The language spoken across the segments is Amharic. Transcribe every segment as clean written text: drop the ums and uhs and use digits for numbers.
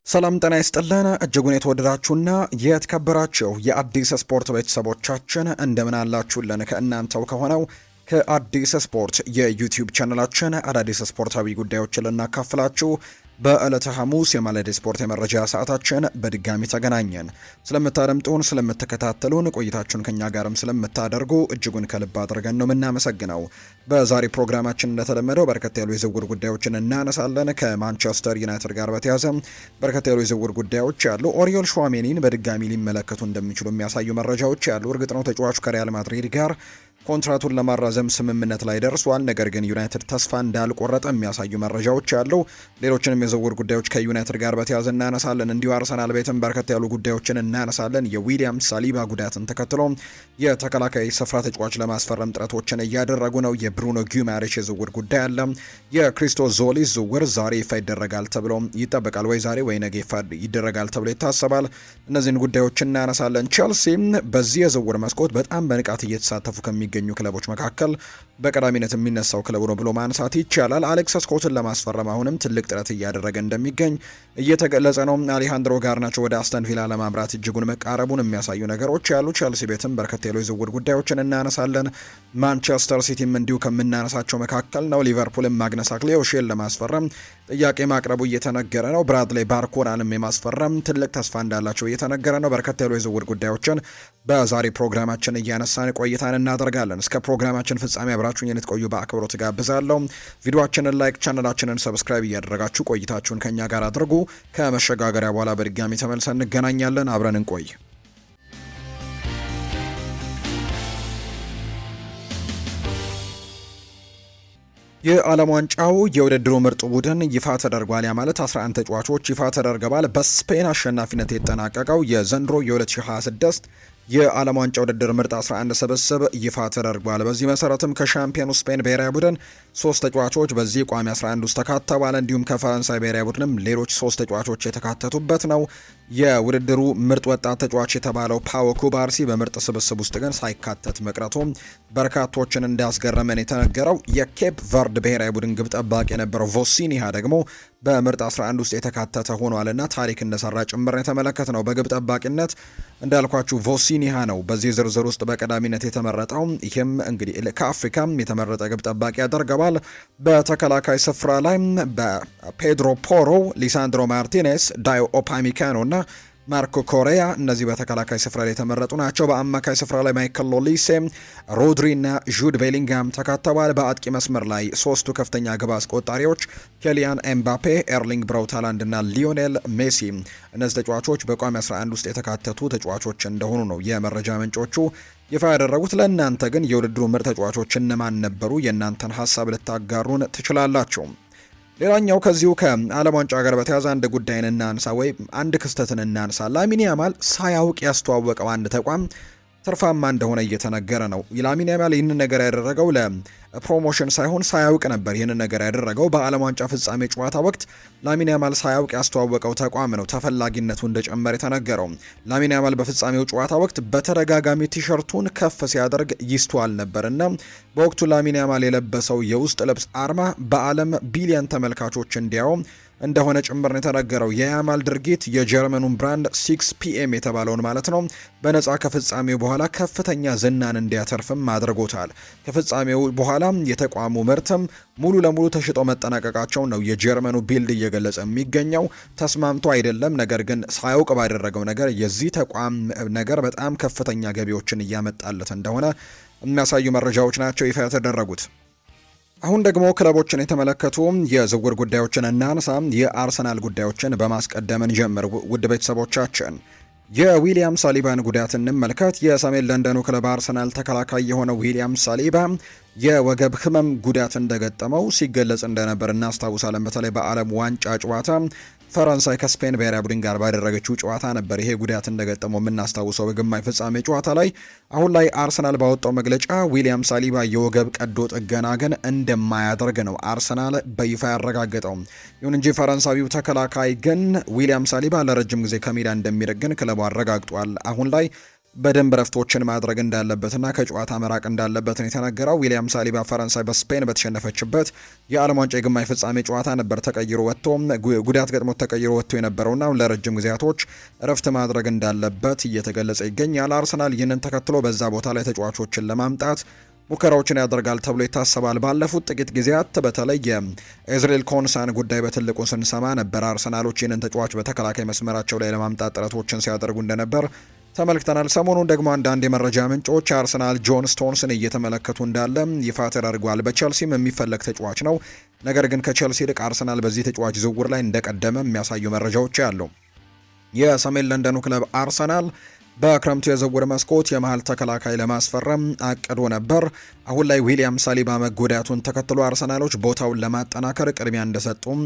ሰላም ጤና ይስጥልን እጅጉን የተወደዳችሁና የተከበራችሁ የአዲስ ስፖርት ቤተሰቦቻችን እንደምን አላችሁልን? ከእናንተው ከሆነው ከአዲስ ስፖርት የዩቲዩብ ቻናላችን አዳዲስ ስፖርታዊ ጉዳዮችን ልናካፍላችሁ በዕለተ ሐሙስ የማለዳ ስፖርት የመረጃ ሰዓታችን በድጋሚ ተገናኘን። ስለምታደምጡን፣ ስለምትከታተሉን፣ ቆይታችሁን ከኛ ጋርም ስለምታደርጉ እጅጉን ከልብ አድርገን ነው የምናመሰግነው። በዛሬ ፕሮግራማችን እንደተለመደው በርከት ያሉ የዝውውር ጉዳዮችን እናነሳለን። ከማንቸስተር ዩናይትድ ጋር በተያያዘ በርከት ያሉ የዝውውር ጉዳዮች ያሉ፣ ኦሪዮል ሹዋሜኒን በድጋሚ ሊመለከቱ እንደሚችሉ የሚያሳዩ መረጃዎች ያሉ። እርግጥ ነው ተጫዋቹ ከሪያል ማድሪድ ጋር ኮንትራቱን ለማራዘም ስምምነት ላይ ደርሷል። ነገር ግን ዩናይትድ ተስፋ እንዳልቆረጠ የሚያሳዩ መረጃዎች አሉ። ሌሎችንም የዝውውር ጉዳዮች ከዩናይትድ ጋር በተያያዘ እናነሳለን። እንዲሁ አርሰናል ቤትም በርከት ያሉ ጉዳዮችን እናነሳለን። የዊሊያም ሳሊባ ጉዳትን ተከትሎ የተከላካይ ስፍራ ተጫዋች ለማስፈረም ጥረቶችን እያደረጉ ነው። የብሩኖ ጊማሬሽ የዝውውር ጉዳይ አለ። የክሪስቶስ ዞሊስ ዝውውር ዛሬ ይፋ ይደረጋል ተብሎ ይጠበቃል። ወይ ዛሬ ወይ ነገ ይፋ ይደረጋል ተብሎ ይታሰባል። እነዚህን ጉዳዮች እናነሳለን። ቼልሲም በዚህ የዝውውር መስኮት በጣም በንቃት እየተሳተፉ ከሚገኙ ክለቦች መካከል በቀዳሚነት የሚነሳው ክለቡ ነው ብሎ ማንሳት ይቻላል። አሌክስ ስኮትን ለማስፈረም አሁንም ትልቅ ጥረት እያደረገ እንደሚገኝ እየተገለጸ ነው። አሌሃንድሮ ጋርናቾ ወደ አስተን ቪላ ለማምራት እጅጉን መቃረቡን የሚያሳዩ ነገሮች ያሉ። ቼልሲ ቤትም በርከት ያሉ የዝውውር ጉዳዮችን እናነሳለን። ማንቸስተር ሲቲም እንዲሁ ከምናነሳቸው መካከል ነው። ሊቨርፑልም ማግነስ አክሌዮሼን ለማስፈረም ጥያቄ ማቅረቡ እየተነገረ ነው። ብራድሌይ ባርኮላንም የማስፈረም ትልቅ ተስፋ እንዳላቸው እየተነገረ ነው። በርከት ያሉ የዝውውር ጉዳዮችን በዛሬ ፕሮግራማችን እያነሳን ቆይታን እናደርጋለን። እስከ ፕሮግራማችን ፍጻሜ አብራችሁን እንድትቆዩ በአክብሮት ጋብዛለሁ። ቪዲዮአችንን ላይክ፣ ቻናላችንን ሰብስክራይብ እያደረጋችሁ ቆይታችሁን ከኛ ጋር አድርጉ። ከመሸጋገሪያ በኋላ በድጋሚ ተመልሰን እንገናኛለን። አብረን እንቆይ። የዓለም ዋንጫው የውድድሩ ምርጥ ቡድን ይፋ ተደርጓል። ያ ማለት 11 ተጫዋቾች ይፋ ተደርገዋል። በስፔን አሸናፊነት የተጠናቀቀው የዘንድሮ የ2026 የዓለም ዋንጫ ውድድር ምርጥ 11 ስብስብ ይፋ ተደርጓል። በዚህ መሰረትም ከሻምፒዮኑ ስፔን ብሔራዊ ቡድን 3 ተጫዋቾች በዚህ ቋሚ 11 ውስጥ ተካተዋል። እንዲሁም ከፈረንሳይ ብሔራዊ ቡድንም ሌሎች 3 ተጫዋቾች የተካተቱበት ነው። የውድድሩ ምርጥ ወጣት ተጫዋች የተባለው ፓዎ ኩባርሲ በምርጥ ስብስብ ውስጥ ግን ሳይካተት መቅረቱ በርካቶችን እንዳስገረመን የተነገረው። የኬፕ ቨርድ ብሔራዊ ቡድን ግብ ጠባቂ የነበረው ቮሲኒሃ ደግሞ በምርጥ 11 ውስጥ የተካተተ ሆኗልና ታሪክ እንደሰራ ጭምር የተመለከተ ነው። በግብ ጠባቂነት እንዳልኳችሁ ቮሲኒሃ ነው በዚህ ዝርዝር ውስጥ በቀዳሚነት የተመረጠው። ይህም እንግዲህ ከአፍሪካም የተመረጠ ግብ ጠባቂ ያደርገዋል። በተከላካይ ስፍራ ላይ በፔድሮ ፖሮ፣ ሊሳንድሮ ማርቲኔስ፣ ዳዮ ኦፓሚካኖ እና ማርኮ ኮሪያ እነዚህ በተከላካይ ስፍራ ላይ የተመረጡ ናቸው። በአማካይ ስፍራ ላይ ማይክል ሎሊሴ፣ ሮድሪ እና ጁድ ቤሊንጋም ተካተዋል። በአጥቂ መስመር ላይ ሶስቱ ከፍተኛ ግብ አስቆጣሪዎች ኬሊያን ኤምባፔ፣ ኤርሊንግ ብራውት ሃላንድ እና ሊዮኔል ሜሲ እነዚህ ተጫዋቾች በቋሚ 11 ውስጥ የተካተቱ ተጫዋቾች እንደሆኑ ነው የመረጃ ምንጮቹ ይፋ ያደረጉት። ለእናንተ ግን የውድድሩ ምርጥ ተጫዋቾች እነማን ነበሩ? የእናንተን ሀሳብ ልታጋሩን ትችላላችሁ። ሌላኛው ከዚሁ ከዓለም ዋንጫ ጋር በተያያዘ አንድ ጉዳይን እናንሳ፣ ወይ አንድ ክስተትን እናንሳ። ላሚን ያማል ሳያውቅ ያስተዋወቀው አንድ ተቋም ትርፋማ እንደሆነ እየተነገረ ነው። ላሚን ያማል ይህንን ነገር ያደረገው ለፕሮሞሽን ሳይሆን ሳያውቅ ነበር ይህንን ነገር ያደረገው። በዓለም ዋንጫ ፍጻሜ ጨዋታ ወቅት ላሚን ያማል ሳያውቅ ያስተዋወቀው ተቋም ነው ተፈላጊነቱ እንደጨመረ የተነገረው። ላሚን ያማል በፍጻሜው ጨዋታ ወቅት በተደጋጋሚ ቲሸርቱን ከፍ ሲያደርግ ይስተዋል ነበርና በወቅቱ ላሚን ያማል የለበሰው የውስጥ ልብስ አርማ በዓለም ቢሊዮን ተመልካቾች እንዲያው እንደሆነ ጭምር ነው የተነገረው። የያማል ድርጊት የጀርመኑን ብራንድ 6PM የተባለውን ማለት ነው በነፃ ከፍጻሜው በኋላ ከፍተኛ ዝናን እንዲያተርፍም አድርጎታል። ከፍጻሜው በኋላ የተቋሙ ምርትም ሙሉ ለሙሉ ተሽጦ መጠናቀቃቸውን ነው የጀርመኑ ቢልድ እየገለጸ የሚገኘው። ተስማምቶ አይደለም፣ ነገር ግን ሳያውቅ ባደረገው ነገር የዚህ ተቋም ነገር በጣም ከፍተኛ ገቢዎችን እያመጣለት እንደሆነ የሚያሳዩ መረጃዎች ናቸው ይፋ የተደረጉት። አሁን ደግሞ ክለቦችን የተመለከቱ የዝውውር ጉዳዮችን እናንሳ። የአርሰናል ጉዳዮችን በማስቀደምን ጀምር። ውድ ቤተሰቦቻችን የዊሊያም ሳሊባን ጉዳት እንመልከት። የሰሜን ለንደኑ ክለብ አርሰናል ተከላካይ የሆነው ዊሊያም ሳሊባ የወገብ ህመም ጉዳት እንደገጠመው ሲገለጽ እንደነበር እናስታውሳለን። በተለይ በዓለም ዋንጫ ጨዋታ ፈረንሳይ ከስፔን ብሔራዊ ቡድን ጋር ባደረገችው ጨዋታ ነበር ይሄ ጉዳት እንደገጠመው የምናስታውሰው በግማሽ ፍጻሜ ጨዋታ ላይ። አሁን ላይ አርሰናል ባወጣው መግለጫ ዊሊያም ሳሊባ የወገብ ቀዶ ጥገና ግን እንደማያደርግ ነው አርሰናል በይፋ ያረጋገጠው። ይሁን እንጂ ፈረንሳዊው ተከላካይ ግን ዊሊያም ሳሊባ ለረጅም ጊዜ ከሜዳ እንደሚርቅ ግን ክለቡ አረጋግጧል። አሁን ላይ በደንብ ረፍቶችን ማድረግ እንዳለበትና ከጨዋታ መራቅ እንዳለበት ነው የተነገረው። ዊሊያም ሳሊባ ፈረንሳይ በስፔን በተሸነፈችበት የዓለም ዋንጫ የግማሽ ፍጻሜ ጨዋታ ነበር ተቀይሮ ወጥቶ ጉዳት ገጥሞት ተቀይሮ ወጥቶ የነበረውና ለረጅም ጊዜያቶች ረፍት ማድረግ እንዳለበት እየተገለጸ ይገኛል። አርሰናል ይህንን ተከትሎ በዛ ቦታ ላይ ተጫዋቾችን ለማምጣት ሙከራዎችን ያደርጋል ተብሎ ይታሰባል። ባለፉት ጥቂት ጊዜያት በተለይ የኤዝሬል ኮንሳን ጉዳይ በትልቁ ስንሰማ ነበር። አርሰናሎች ይህንን ተጫዋች በተከላካይ መስመራቸው ላይ ለማምጣት ጥረቶችን ሲያደርጉ እንደነበር ተመልክተናል። ሰሞኑን ደግሞ አንዳንድ የመረጃ ምንጮች አርሰናል ጆን ስቶንስን እየተመለከቱ እንዳለ ይፋ ተደርጓል። በቼልሲም የሚፈለግ ተጫዋች ነው። ነገር ግን ከቼልሲ ይልቅ አርሰናል በዚህ ተጫዋች ዝውውር ላይ እንደቀደመ የሚያሳዩ መረጃዎች አሉ። የሰሜን ለንደኑ ክለብ አርሰናል በክረምቱ የዝውውር መስኮት የመሃል ተከላካይ ለማስፈረም አቅዶ ነበር። አሁን ላይ ዊሊያም ሳሊባ መጎዳቱን ተከትሎ አርሰናሎች ቦታውን ለማጠናከር ቅድሚያ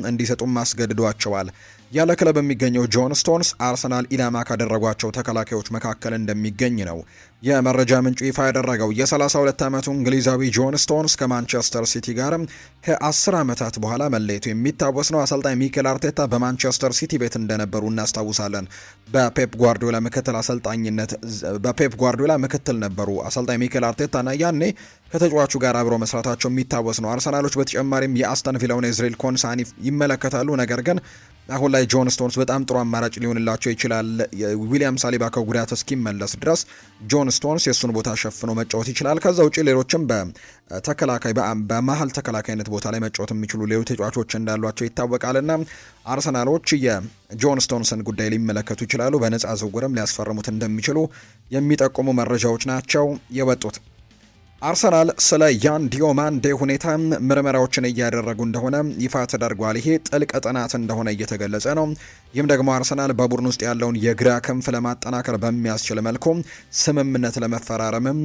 እንዲሰጡም አስገድዷቸዋል። ያለ ክለብ የሚገኘው ጆን ስቶንስ አርሰናል ኢላማ ካደረጓቸው ተከላካዮች መካከል እንደሚገኝ ነው የመረጃ ምንጩ ይፋ ያደረገው። የ32 ዓመቱ እንግሊዛዊ ጆን ስቶንስ ከማንቸስተር ሲቲ ጋር ከ10 ዓመታት በኋላ መለየቱ የሚታወስ ነው። አሰልጣኝ ሚኬል አርቴታ በማንቸስተር ሲቲ ቤት እንደነበሩ እናስታውሳለን። በፔፕ ጓርዲዮላ ምክትል ነበሩ አሰልጣኝ ሚኬል አርቴታና ያኔ ከተጫዋቹ ጋር አብሮ መስራታቸው የሚታወስ ነው። አርሰናሎች በተጨማሪም የአስተን ቪላውን ኤዝሬል ኮንሳኒ ይመለከታሉ። ነገር ግን አሁን ላይ ጆን ስቶንስ በጣም ጥሩ አማራጭ ሊሆንላቸው ይችላል። ዊሊያም ሳሊባ ከጉዳት እስኪመለስ ድረስ ጆን ስቶንስ የእሱን ቦታ ሸፍኖ መጫወት ይችላል። ከዛ ውጭ ሌሎችም በመሀል ተከላካይነት ቦታ ላይ መጫወት የሚችሉ ሌሎች ተጫዋቾች እንዳሏቸው ይታወቃልና አርሰናሎች የጆን ስቶንስን ጉዳይ ሊመለከቱ ይችላሉ። በነፃ ዝውውርም ሊያስፈርሙት እንደሚችሉ የሚጠቁሙ መረጃዎች ናቸው የወጡት። አርሰናል ስለ ያን ዲዮማንዴ ሁኔታ ምርመራዎችን እያደረጉ እንደሆነ ይፋ ተደርጓል። ይሄ ጥልቅ ጥናት እንደሆነ እየተገለጸ ነው። ይህም ደግሞ አርሰናል በቡድን ውስጥ ያለውን የግራ ክንፍ ለማጠናከር በሚያስችል መልኩ ስምምነት ለመፈራረምም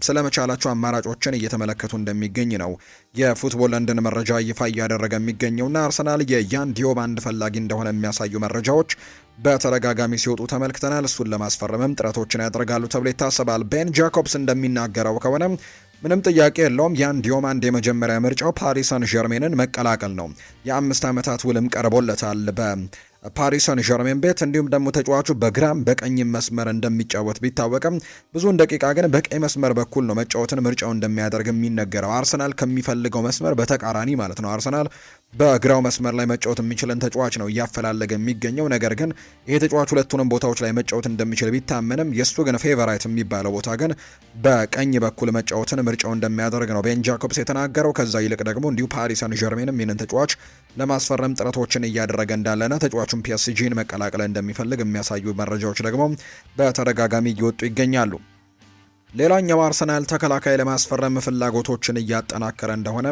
ስለመቻላቸው አማራጮችን እየተመለከቱ እንደሚገኝ ነው የፉትቦል ለንደን መረጃ ይፋ እያደረገ የሚገኘውና አርሰናል የያን ዲዮማንድ ፈላጊ እንደሆነ የሚያሳዩ መረጃዎች በተደጋጋሚ ሲወጡ ተመልክተናል። እሱን ለማስፈረምም ጥረቶችን ያደርጋሉ ተብሎ ይታሰባል። ቤን ጃኮብስ እንደሚናገረው ከሆነ ምንም ጥያቄ የለውም ያን ዲዮማንድ የመጀመሪያ ምርጫው ፓሪስ ሰን ዠርሜንን መቀላቀል ነው። የ5 ዓመታት ውልም ቀርቦለታል በፓሪስ ሰን ዠርሜን ቤት። እንዲሁም ደግሞ ተጫዋቹ በግራም በቀኝ መስመር እንደሚጫወት ቢታወቅም ብዙውን ደቂቃ ግን በቀኝ መስመር በኩል ነው መጫወትን ምርጫው እንደሚያደርግ የሚነገረው። አርሰናል ከሚፈልገው መስመር በተቃራኒ ማለት ነው። አርሰናል በግራው መስመር ላይ መጫወት የሚችልን ተጫዋች ነው እያፈላለገ የሚገኘው። ነገር ግን ይሄ ተጫዋች ሁለቱንም ቦታዎች ላይ መጫወት እንደሚችል ቢታመንም የእሱ ግን ፌቨራይት የሚባለው ቦታ ግን በቀኝ በኩል መጫወትን ምርጫው እንደሚያደርግ ነው ቤን ጃኮብስ የተናገረው። ከዛ ይልቅ ደግሞ እንዲሁ ፓሪስ ሰን ዠርሜንም ይህንን ተጫዋች ለማስፈረም ጥረቶችን እያደረገ እንዳለና ተጫዋቹን ፒኤስጂን መቀላቀል እንደሚፈልግ የሚያሳዩ መረጃዎች ደግሞ በተደጋጋሚ እየወጡ ይገኛሉ። ሌላኛው አርሰናል ተከላካይ ለማስፈረም ፍላጎቶችን እያጠናከረ እንደሆነ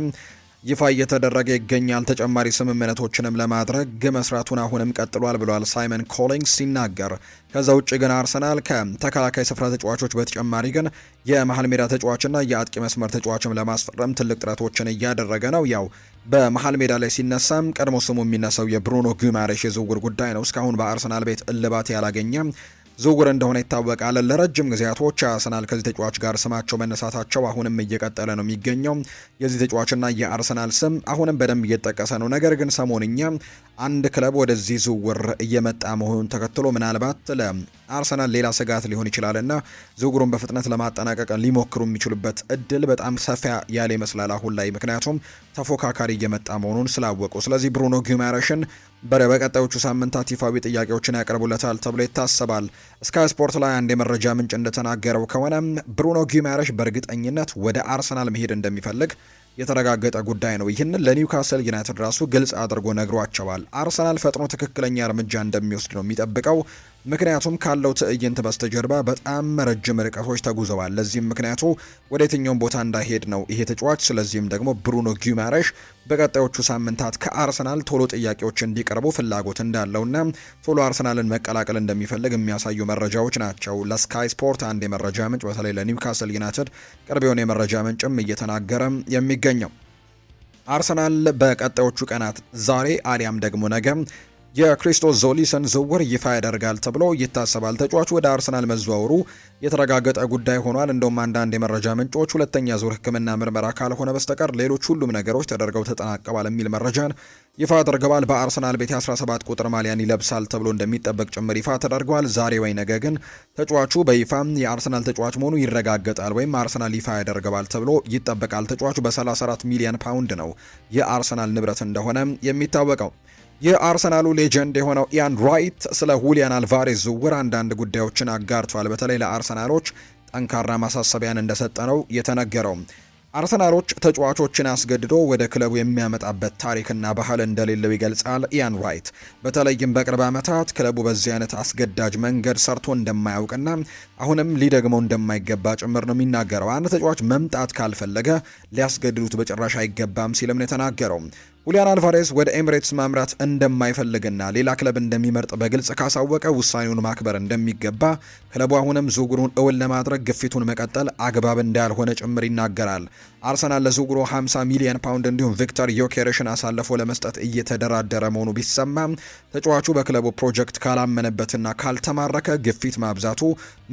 ይፋ እየተደረገ ይገኛል። ተጨማሪ ስምምነቶችንም ለማድረግ መስራቱን አሁንም ቀጥሏል ብሏል ሳይመን ኮሊንግስ ሲናገር። ከዛ ውጭ ግን አርሰናል ከተከላካይ ስፍራ ተጫዋቾች በተጨማሪ ግን የመሀል ሜዳ ተጫዋችና የአጥቂ መስመር ተጫዋችም ለማስፈረም ትልቅ ጥረቶችን እያደረገ ነው። ያው በመሀል ሜዳ ላይ ሲነሳም ቀድሞ ስሙ የሚነሳው የብሩኖ ጉማሬሽ የዝውውር ጉዳይ ነው። እስካሁን በአርሰናል ቤት እልባት ያላገኘ ዝውውር እንደሆነ ይታወቃል። ለረጅም ጊዜያቶች አርሰናል ከዚህ ተጫዋች ጋር ስማቸው መነሳታቸው አሁንም እየቀጠለ ነው የሚገኘው። የዚህ ተጫዋችና የአርሰናል ስም አሁንም በደንብ እየተጠቀሰ ነው። ነገር ግን ሰሞንኛ አንድ ክለብ ወደዚህ ዝውውር እየመጣ መሆኑን ተከትሎ ምናልባት ለአርሰናል ሌላ ስጋት ሊሆን ይችላልና ዝውውሩን በፍጥነት ለማጠናቀቅ ሊሞክሩ የሚችሉበት እድል በጣም ሰፋ ያለ ይመስላል አሁን ላይ፣ ምክንያቱም ተፎካካሪ እየመጣ መሆኑን ስላወቁ። ስለዚህ ብሩኖ ጉማሬሽን በቀጣዮቹ ሳምንታት ይፋዊ ጥያቄዎችን ያቀርቡለታል ተብሎ ይታሰባል። ስካይ ስፖርት ላይ አንድ የመረጃ ምንጭ እንደተናገረው ከሆነ ብሩኖ ጉማሬሽ በእርግጠኝነት ወደ አርሰናል መሄድ እንደሚፈልግ የተረጋገጠ ጉዳይ ነው። ይህንን ለኒውካስል ዩናይትድ ራሱ ግልጽ አድርጎ ነግሯቸዋል። አርሰናል ፈጥኖ ትክክለኛ እርምጃ እንደሚወስድ ነው የሚጠብቀው። ምክንያቱም ካለው ትዕይንት በስተጀርባ በጣም ረጅም ርቀቶች ተጉዘዋል። ለዚህም ምክንያቱ ወደ የትኛውም ቦታ እንዳይሄድ ነው ይሄ ተጫዋች። ስለዚህም ደግሞ ብሩኖ ጉማሬሽ በቀጣዮቹ ሳምንታት ከአርሰናል ቶሎ ጥያቄዎች እንዲቀርቡ ፍላጎት እንዳለውና ቶሎ አርሰናልን መቀላቀል እንደሚፈልግ የሚያሳዩ መረጃዎች ናቸው። ለስካይ ስፖርት አንድ የመረጃ ምንጭ በተለይ ለኒውካስል ዩናይትድ ቅርብ የሆነ የመረጃ ምንጭም እየተናገረ የሚገኘው አርሰናል በቀጣዮቹ ቀናት ዛሬ አሊያም ደግሞ ነገ የክሪስቶስ ዞሊስን ዝውውር ይፋ ያደርጋል ተብሎ ይታሰባል። ተጫዋቹ ወደ አርሰናል መዘዋወሩ የተረጋገጠ ጉዳይ ሆኗል። እንደውም አንዳንድ የመረጃ ምንጮች ሁለተኛ ዙር ሕክምና ምርመራ ካልሆነ በስተቀር ሌሎች ሁሉም ነገሮች ተደርገው ተጠናቀዋል የሚል መረጃን ይፋ አድርገዋል። በአርሰናል ቤት 17 ቁጥር ማሊያን ይለብሳል ተብሎ እንደሚጠበቅ ጭምር ይፋ ተደርገዋል። ዛሬ ወይ ነገ ግን ተጫዋቹ በይፋ የአርሰናል ተጫዋች መሆኑ ይረጋገጣል ወይም አርሰናል ይፋ ያደርገዋል ተብሎ ይጠበቃል። ተጫዋቹ በ34 ሚሊዮን ፓውንድ ነው የአርሰናል ንብረት እንደሆነ የሚታወቀው። የአርሰናሉ ሌጀንድ የሆነው ኢያን ራይት ስለ ሁሊያን አልቫሬዝ ዝውውር አንዳንድ ጉዳዮችን አጋርቷል። በተለይ ለአርሰናሎች ጠንካራ ማሳሰቢያን እንደሰጠ ነው የተነገረው። አርሰናሎች ተጫዋቾችን አስገድዶ ወደ ክለቡ የሚያመጣበት ታሪክና ባህል እንደሌለው ይገልጻል ኢያን ራይት። በተለይም በቅርብ ዓመታት ክለቡ በዚህ አይነት አስገዳጅ መንገድ ሰርቶ እንደማያውቅና አሁንም ሊደግመው እንደማይገባ ጭምር ነው የሚናገረው። አንድ ተጫዋች መምጣት ካልፈለገ ሊያስገድዱት በጭራሽ አይገባም ሲልም ነው የተናገረው። ሁሊያን አልቫሬዝ ወደ ኤምሬትስ ማምራት እንደማይፈልግና ሌላ ክለብ እንደሚመርጥ በግልጽ ካሳወቀ ውሳኔውን ማክበር እንደሚገባ፣ ክለቡ አሁንም ዝውውሩን እውን ለማድረግ ግፊቱን መቀጠል አግባብ እንዳልሆነ ጭምር ይናገራል። አርሰናል ለዝውውሩ 50 ሚሊዮን ፓውንድ እንዲሁም ቪክተር ዮኬሬሽን አሳልፎ ለመስጠት እየተደራደረ መሆኑ ቢሰማም ተጫዋቹ በክለቡ ፕሮጀክት ካላመነበትና ካልተማረከ ግፊት ማብዛቱ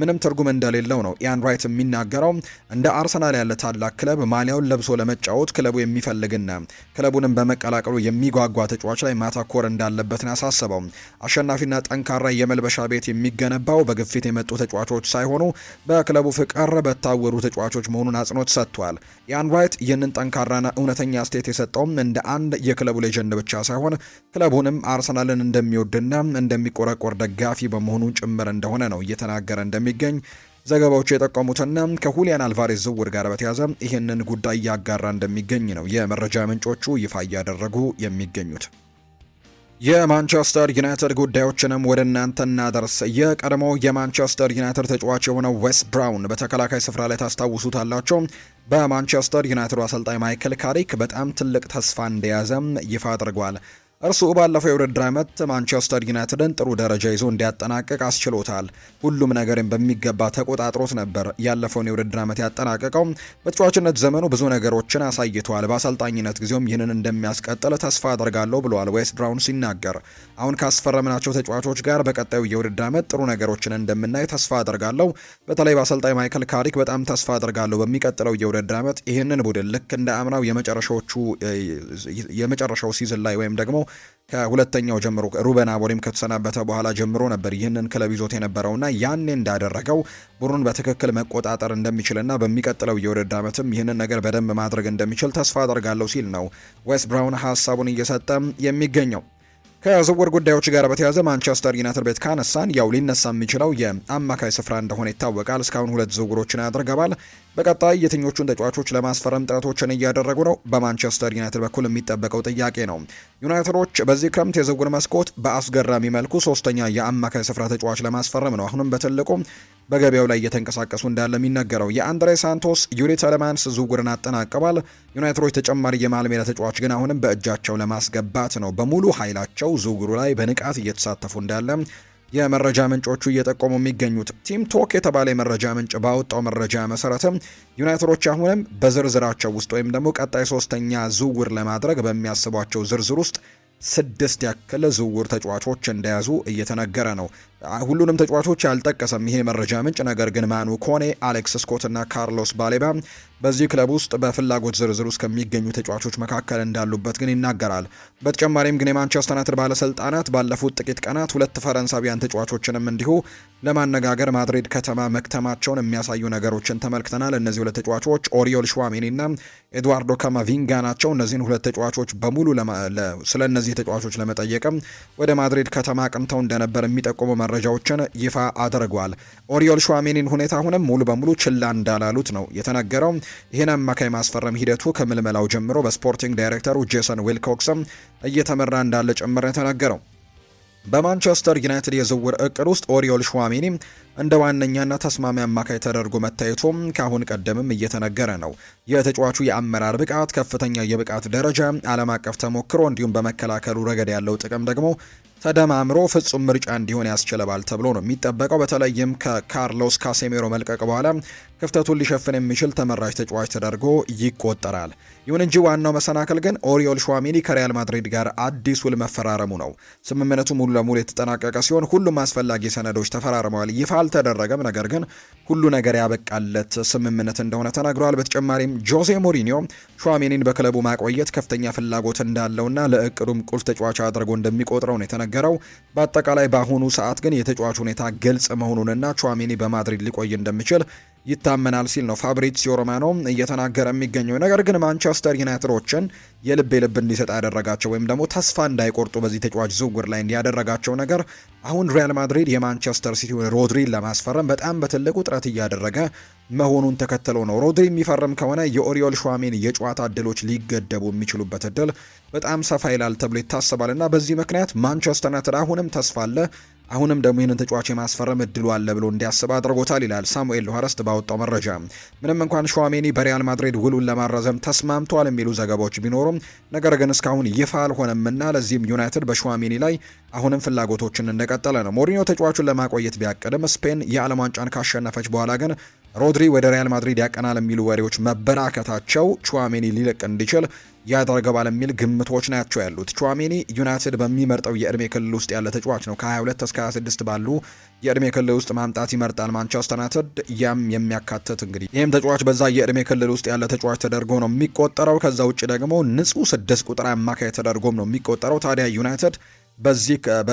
ምንም ትርጉም እንደሌለው ነው ኢያን ራይት የሚናገረው። እንደ አርሰናል ያለ ታላቅ ክለብ ማሊያውን ለብሶ ለመጫወት ክለቡ የሚፈልግና ክለቡንም በመቀላቀሉ የሚጓጓ ተጫዋች ላይ ማተኮር እንዳለበት ነው ያሳሰበው። አሸናፊና ጠንካራ የመልበሻ ቤት የሚገነባው በግፊት የመጡ ተጫዋቾች ሳይሆኑ በክለቡ ፍቅር በታወሩ ተጫዋቾች መሆኑን አጽንኦት ሰጥቷል። ኢያን ራይት ይህንን ጠንካራና እውነተኛ አስተያየት የሰጠውም እንደ አንድ የክለቡ ሌጀንድ ብቻ ሳይሆን ክለቡንም አርሰናልን እንደሚወድና እንደሚቆረቆር ደጋፊ በመሆኑ ጭምር እንደሆነ ነው እየተናገረ እንደሚገኝ ዘገባዎቹ የጠቆሙትና ከሁሊያን አልቫሬዝ ዝውውር ጋር በተያያዘ ይህንን ጉዳይ እያጋራ እንደሚገኝ ነው የመረጃ ምንጮቹ ይፋ እያደረጉ የሚገኙት። የማንቸስተር ዩናይትድ ጉዳዮችንም ወደ እናንተ እናደርስ። የቀድሞው የማንቸስተር ዩናይትድ ተጫዋች የሆነው ዌስ ብራውን በተከላካይ ስፍራ ላይ ታስታውሱታላቸው። በማንቸስተር ዩናይትድ አሰልጣኝ ማይክል ካሪክ በጣም ትልቅ ተስፋ እንደያዘም ይፋ አድርጓል። እርሱ ባለፈው የውድድር ዓመት ማንቸስተር ዩናይትድን ጥሩ ደረጃ ይዞ እንዲያጠናቅቅ አስችሎታል። ሁሉም ነገርን በሚገባ ተቆጣጥሮት ነበር ያለፈውን የውድድር ዓመት ያጠናቀቀው። በተጫዋችነት ዘመኑ ብዙ ነገሮችን አሳይቷል። በአሰልጣኝነት ጊዜውም ይህንን እንደሚያስቀጥል ተስፋ አድርጋለሁ ብለዋል ዌስ ብራውን ሲናገር። አሁን ካስፈረምናቸው ተጫዋቾች ጋር በቀጣዩ የውድድር ዓመት ጥሩ ነገሮችን እንደምናይ ተስፋ አድርጋለሁ። በተለይ በአሰልጣኝ ማይክል ካሪክ በጣም ተስፋ አድርጋለሁ። በሚቀጥለው የውድድር ዓመት ይህንን ቡድን ልክ እንደ አምናው የመጨረሻው ሲዝን ላይ ወይም ደግሞ ከሁለተኛው ጀምሮ ሩበን አሞሪም ከተሰናበተ በኋላ ጀምሮ ነበር ይህንን ክለብ ይዞት የነበረውና ያኔ እንዳደረገው ቡድኑን በትክክል መቆጣጠር እንደሚችልና በሚቀጥለው የውድድር ዓመትም ይህንን ነገር በደንብ ማድረግ እንደሚችል ተስፋ አደርጋለሁ ሲል ነው ዌስ ብራውን ሀሳቡን እየሰጠ የሚገኘው። ከዝውውር ጉዳዮች ጋር በተያያዘ ማንቸስተር ዩናይትድ ቤት ካነሳን ያው ሊነሳ የሚችለው የአማካይ ስፍራ እንደሆነ ይታወቃል። እስካሁን 2 ዝውውሮችን ያደርገዋል። በቀጣይ የትኞቹን ተጫዋቾች ለማስፈረም ጥረቶችን እያደረጉ ነው? በማንቸስተር ዩናይትድ በኩል የሚጠበቀው ጥያቄ ነው። ዩናይትዶች በዚህ ክረምት የዝውውር መስኮት በአስገራሚ መልኩ 3ኛ የአማካይ ስፍራ ተጫዋች ለማስፈረም ነው አሁንም በትልቁ በገበያው ላይ እየተንቀሳቀሱ እንዳለ የሚነገረው። የአንድሬ ሳንቶስ ዩሪ ተለማንስ ዝውውርን አጠናቀዋል። ዩናይትዶች ተጨማሪ የመሃል ሜዳ ተጫዋች ግን አሁንም በእጃቸው ለማስገባት ነው በሙሉ ኃይላቸው ዝውውሩ ላይ በንቃት እየተሳተፉ እንዳለ የመረጃ ምንጮቹ እየጠቆሙ የሚገኙት። ቲም ቶክ የተባለ የመረጃ ምንጭ ባወጣው መረጃ መሰረትም ዩናይትዶች አሁንም በዝርዝራቸው ውስጥ ወይም ደግሞ ቀጣይ 3ኛ ዝውውር ለማድረግ በሚያስቧቸው ዝርዝር ውስጥ 6 ያክል ዝውውር ተጫዋቾች እንደያዙ እየተነገረ ነው። ሁሉንም ተጫዋቾች ያልጠቀሰም ይሄ መረጃ ምንጭ፣ ነገር ግን ማኑ ኮኔ፣ አሌክስ ስኮት እና ካርሎስ ባሌባ በዚህ ክለብ ውስጥ በፍላጎት ዝርዝር ውስጥ ከሚገኙ ተጫዋቾች መካከል እንዳሉበት ግን ይናገራል። በተጨማሪም ግን የማንቸስተር ዩናይትድ ባለስልጣናት ባለፉት ጥቂት ቀናት 2 ፈረንሳዊያን ተጫዋቾችንም እንዲሁ ለማነጋገር ማድሪድ ከተማ መክተማቸውን የሚያሳዩ ነገሮችን ተመልክተናል። እነዚህ 2 ተጫዋቾች ኦሪዮል ሹዋሜኒ እና ኤድዋርዶ ካማቪንጋ ናቸው። እነዚህን 2 ተጫዋቾች በሙሉ ስለ እነዚህ ተጫዋቾች ለመጠየቅም ወደ ማድሪድ ከተማ አቅንተው እንደነበር የሚጠቁሙ መረጃዎችን ይፋ አድርጓል። ኦሪዮል ሹዋሜኒን ሁኔታ አሁንም ሙሉ በሙሉ ችላ እንዳላሉት ነው የተነገረው። ይህን አማካይ ማስፈረም ሂደቱ ከምልመላው ጀምሮ በስፖርቲንግ ዳይሬክተሩ ጄሰን ዊልኮክስም እየተመራ እንዳለ ጭምር የተነገረው። በማንቸስተር ዩናይትድ የዝውውር እቅድ ውስጥ ኦሪዮል ሹዋሜኒ እንደ ዋነኛና ተስማሚ አማካይ ተደርጎ መታየቱም ከአሁን ቀደምም እየተነገረ ነው። የተጫዋቹ የአመራር ብቃት፣ ከፍተኛ የብቃት ደረጃ፣ ዓለም አቀፍ ተሞክሮ እንዲሁም በመከላከሉ ረገድ ያለው ጥቅም ደግሞ ተደማምሮ ፍጹም ምርጫ እንዲሆን ያስችለዋል ተብሎ ነው የሚጠበቀው። በተለይም ከካርሎስ ካሴሜሮ መልቀቅ በኋላ ክፍተቱን ሊሸፍን የሚችል ተመራጭ ተጫዋች ተደርጎ ይቆጠራል። ይሁን እንጂ ዋናው መሰናክል ግን ኦሪዮል ሹዋሜኒ ከሪያል ማድሪድ ጋር አዲስ ውል መፈራረሙ ነው። ስምምነቱ ሙሉ ለሙሉ የተጠናቀቀ ሲሆን ሁሉም አስፈላጊ ሰነዶች ተፈራርመዋል። ይፋ አልተደረገም፣ ነገር ግን ሁሉ ነገር ያበቃለት ስምምነት እንደሆነ ተናግረዋል። በተጨማሪም ጆዜ ሞሪኒዮ ሹዋሜኒን በክለቡ ማቆየት ከፍተኛ ፍላጎት እንዳለውና ለእቅዱም ቁልፍ ተጫዋች አድርጎ እንደሚቆጥረው ነው የተነገረው። በአጠቃላይ በአሁኑ ሰዓት ግን የተጫዋች ሁኔታ ግልጽ መሆኑንና ሹዋሜኒ በማድሪድ ሊቆይ እንደሚችል ይታመናል ሲል ነው ፋብሪዚዮ ሮማኖ እየተናገረ የሚገኘው። ነገር ግን ማንቸስተር ዩናይትዶችን የልብ እንዲሰጥ ያደረጋቸው ወይም ደግሞ ተስፋ እንዳይቆርጡ በዚህ ተጫዋች ዝውውር ላይ እንዲያደረጋቸው ነገር አሁን ሪያል ማድሪድ የማንቸስተር ሲቲውን ሮድሪን ለማስፈረም በጣም በትልቁ ጥረት እያደረገ መሆኑን ተከትሎ ነው። ሮድሪ የሚፈርም ከሆነ የኦሪዮል ሹዋሜኒ የጨዋታ እድሎች ሊገደቡ የሚችሉበት እድል በጣም ሰፋ ይላል ተብሎ ይታሰባልና በዚህ ምክንያት ማንቸስተር ዩናይትድ አሁንም ተስፋ አለ፣ አሁንም ደግሞ ይህንን ተጫዋች የማስፈረም እድሉ አለ ብሎ እንዲያስብ አድርጎታል ይላል ሳሙኤል ሎሃረስት ባወጣው መረጃ። ምንም እንኳን ሹዋሜኒ በሪያል ማድሪድ ውሉን ለማራዘም ተስማምቷል የሚሉ ዘገባዎች ቢኖሩም ነገር ግን እስካሁን ይፋ አልሆነምና ለዚህም ዩናይትድ በሹዋሜኒ ላይ አሁንም ፍላጎቶችን እንደቀጠለ ነው። ሞሪኒዮ ተጫዋቹን ለማቆየት ቢያቅድም ስፔን የዓለም ዋንጫን ካሸነፈች በኋላ ግን ሮድሪ ወደ ሪያል ማድሪድ ያቀናል የሚሉ ወሬዎች መበራከታቸው ቹዋሜኒ ሊለቅ እንዲችል ያደርገዋል የሚል ግምቶች ናቸው ያሉት። ቹዋሜኒ ዩናይትድ በሚመርጠው የእድሜ ክልል ውስጥ ያለ ተጫዋች ነው። ከ22 እስከ 26 ባሉ የእድሜ ክልል ውስጥ ማምጣት ይመርጣል ማንቸስተር ዩናይትድ። ያም የሚያካትት እንግዲህ ይህም ተጫዋች በዛ የእድሜ ክልል ውስጥ ያለ ተጫዋች ተደርጎ ነው የሚቆጠረው። ከዛ ውጭ ደግሞ ንጹህ 6 ቁጥር አማካይ ተደርጎም ነው የሚቆጠረው። ታዲያ ዩናይትድ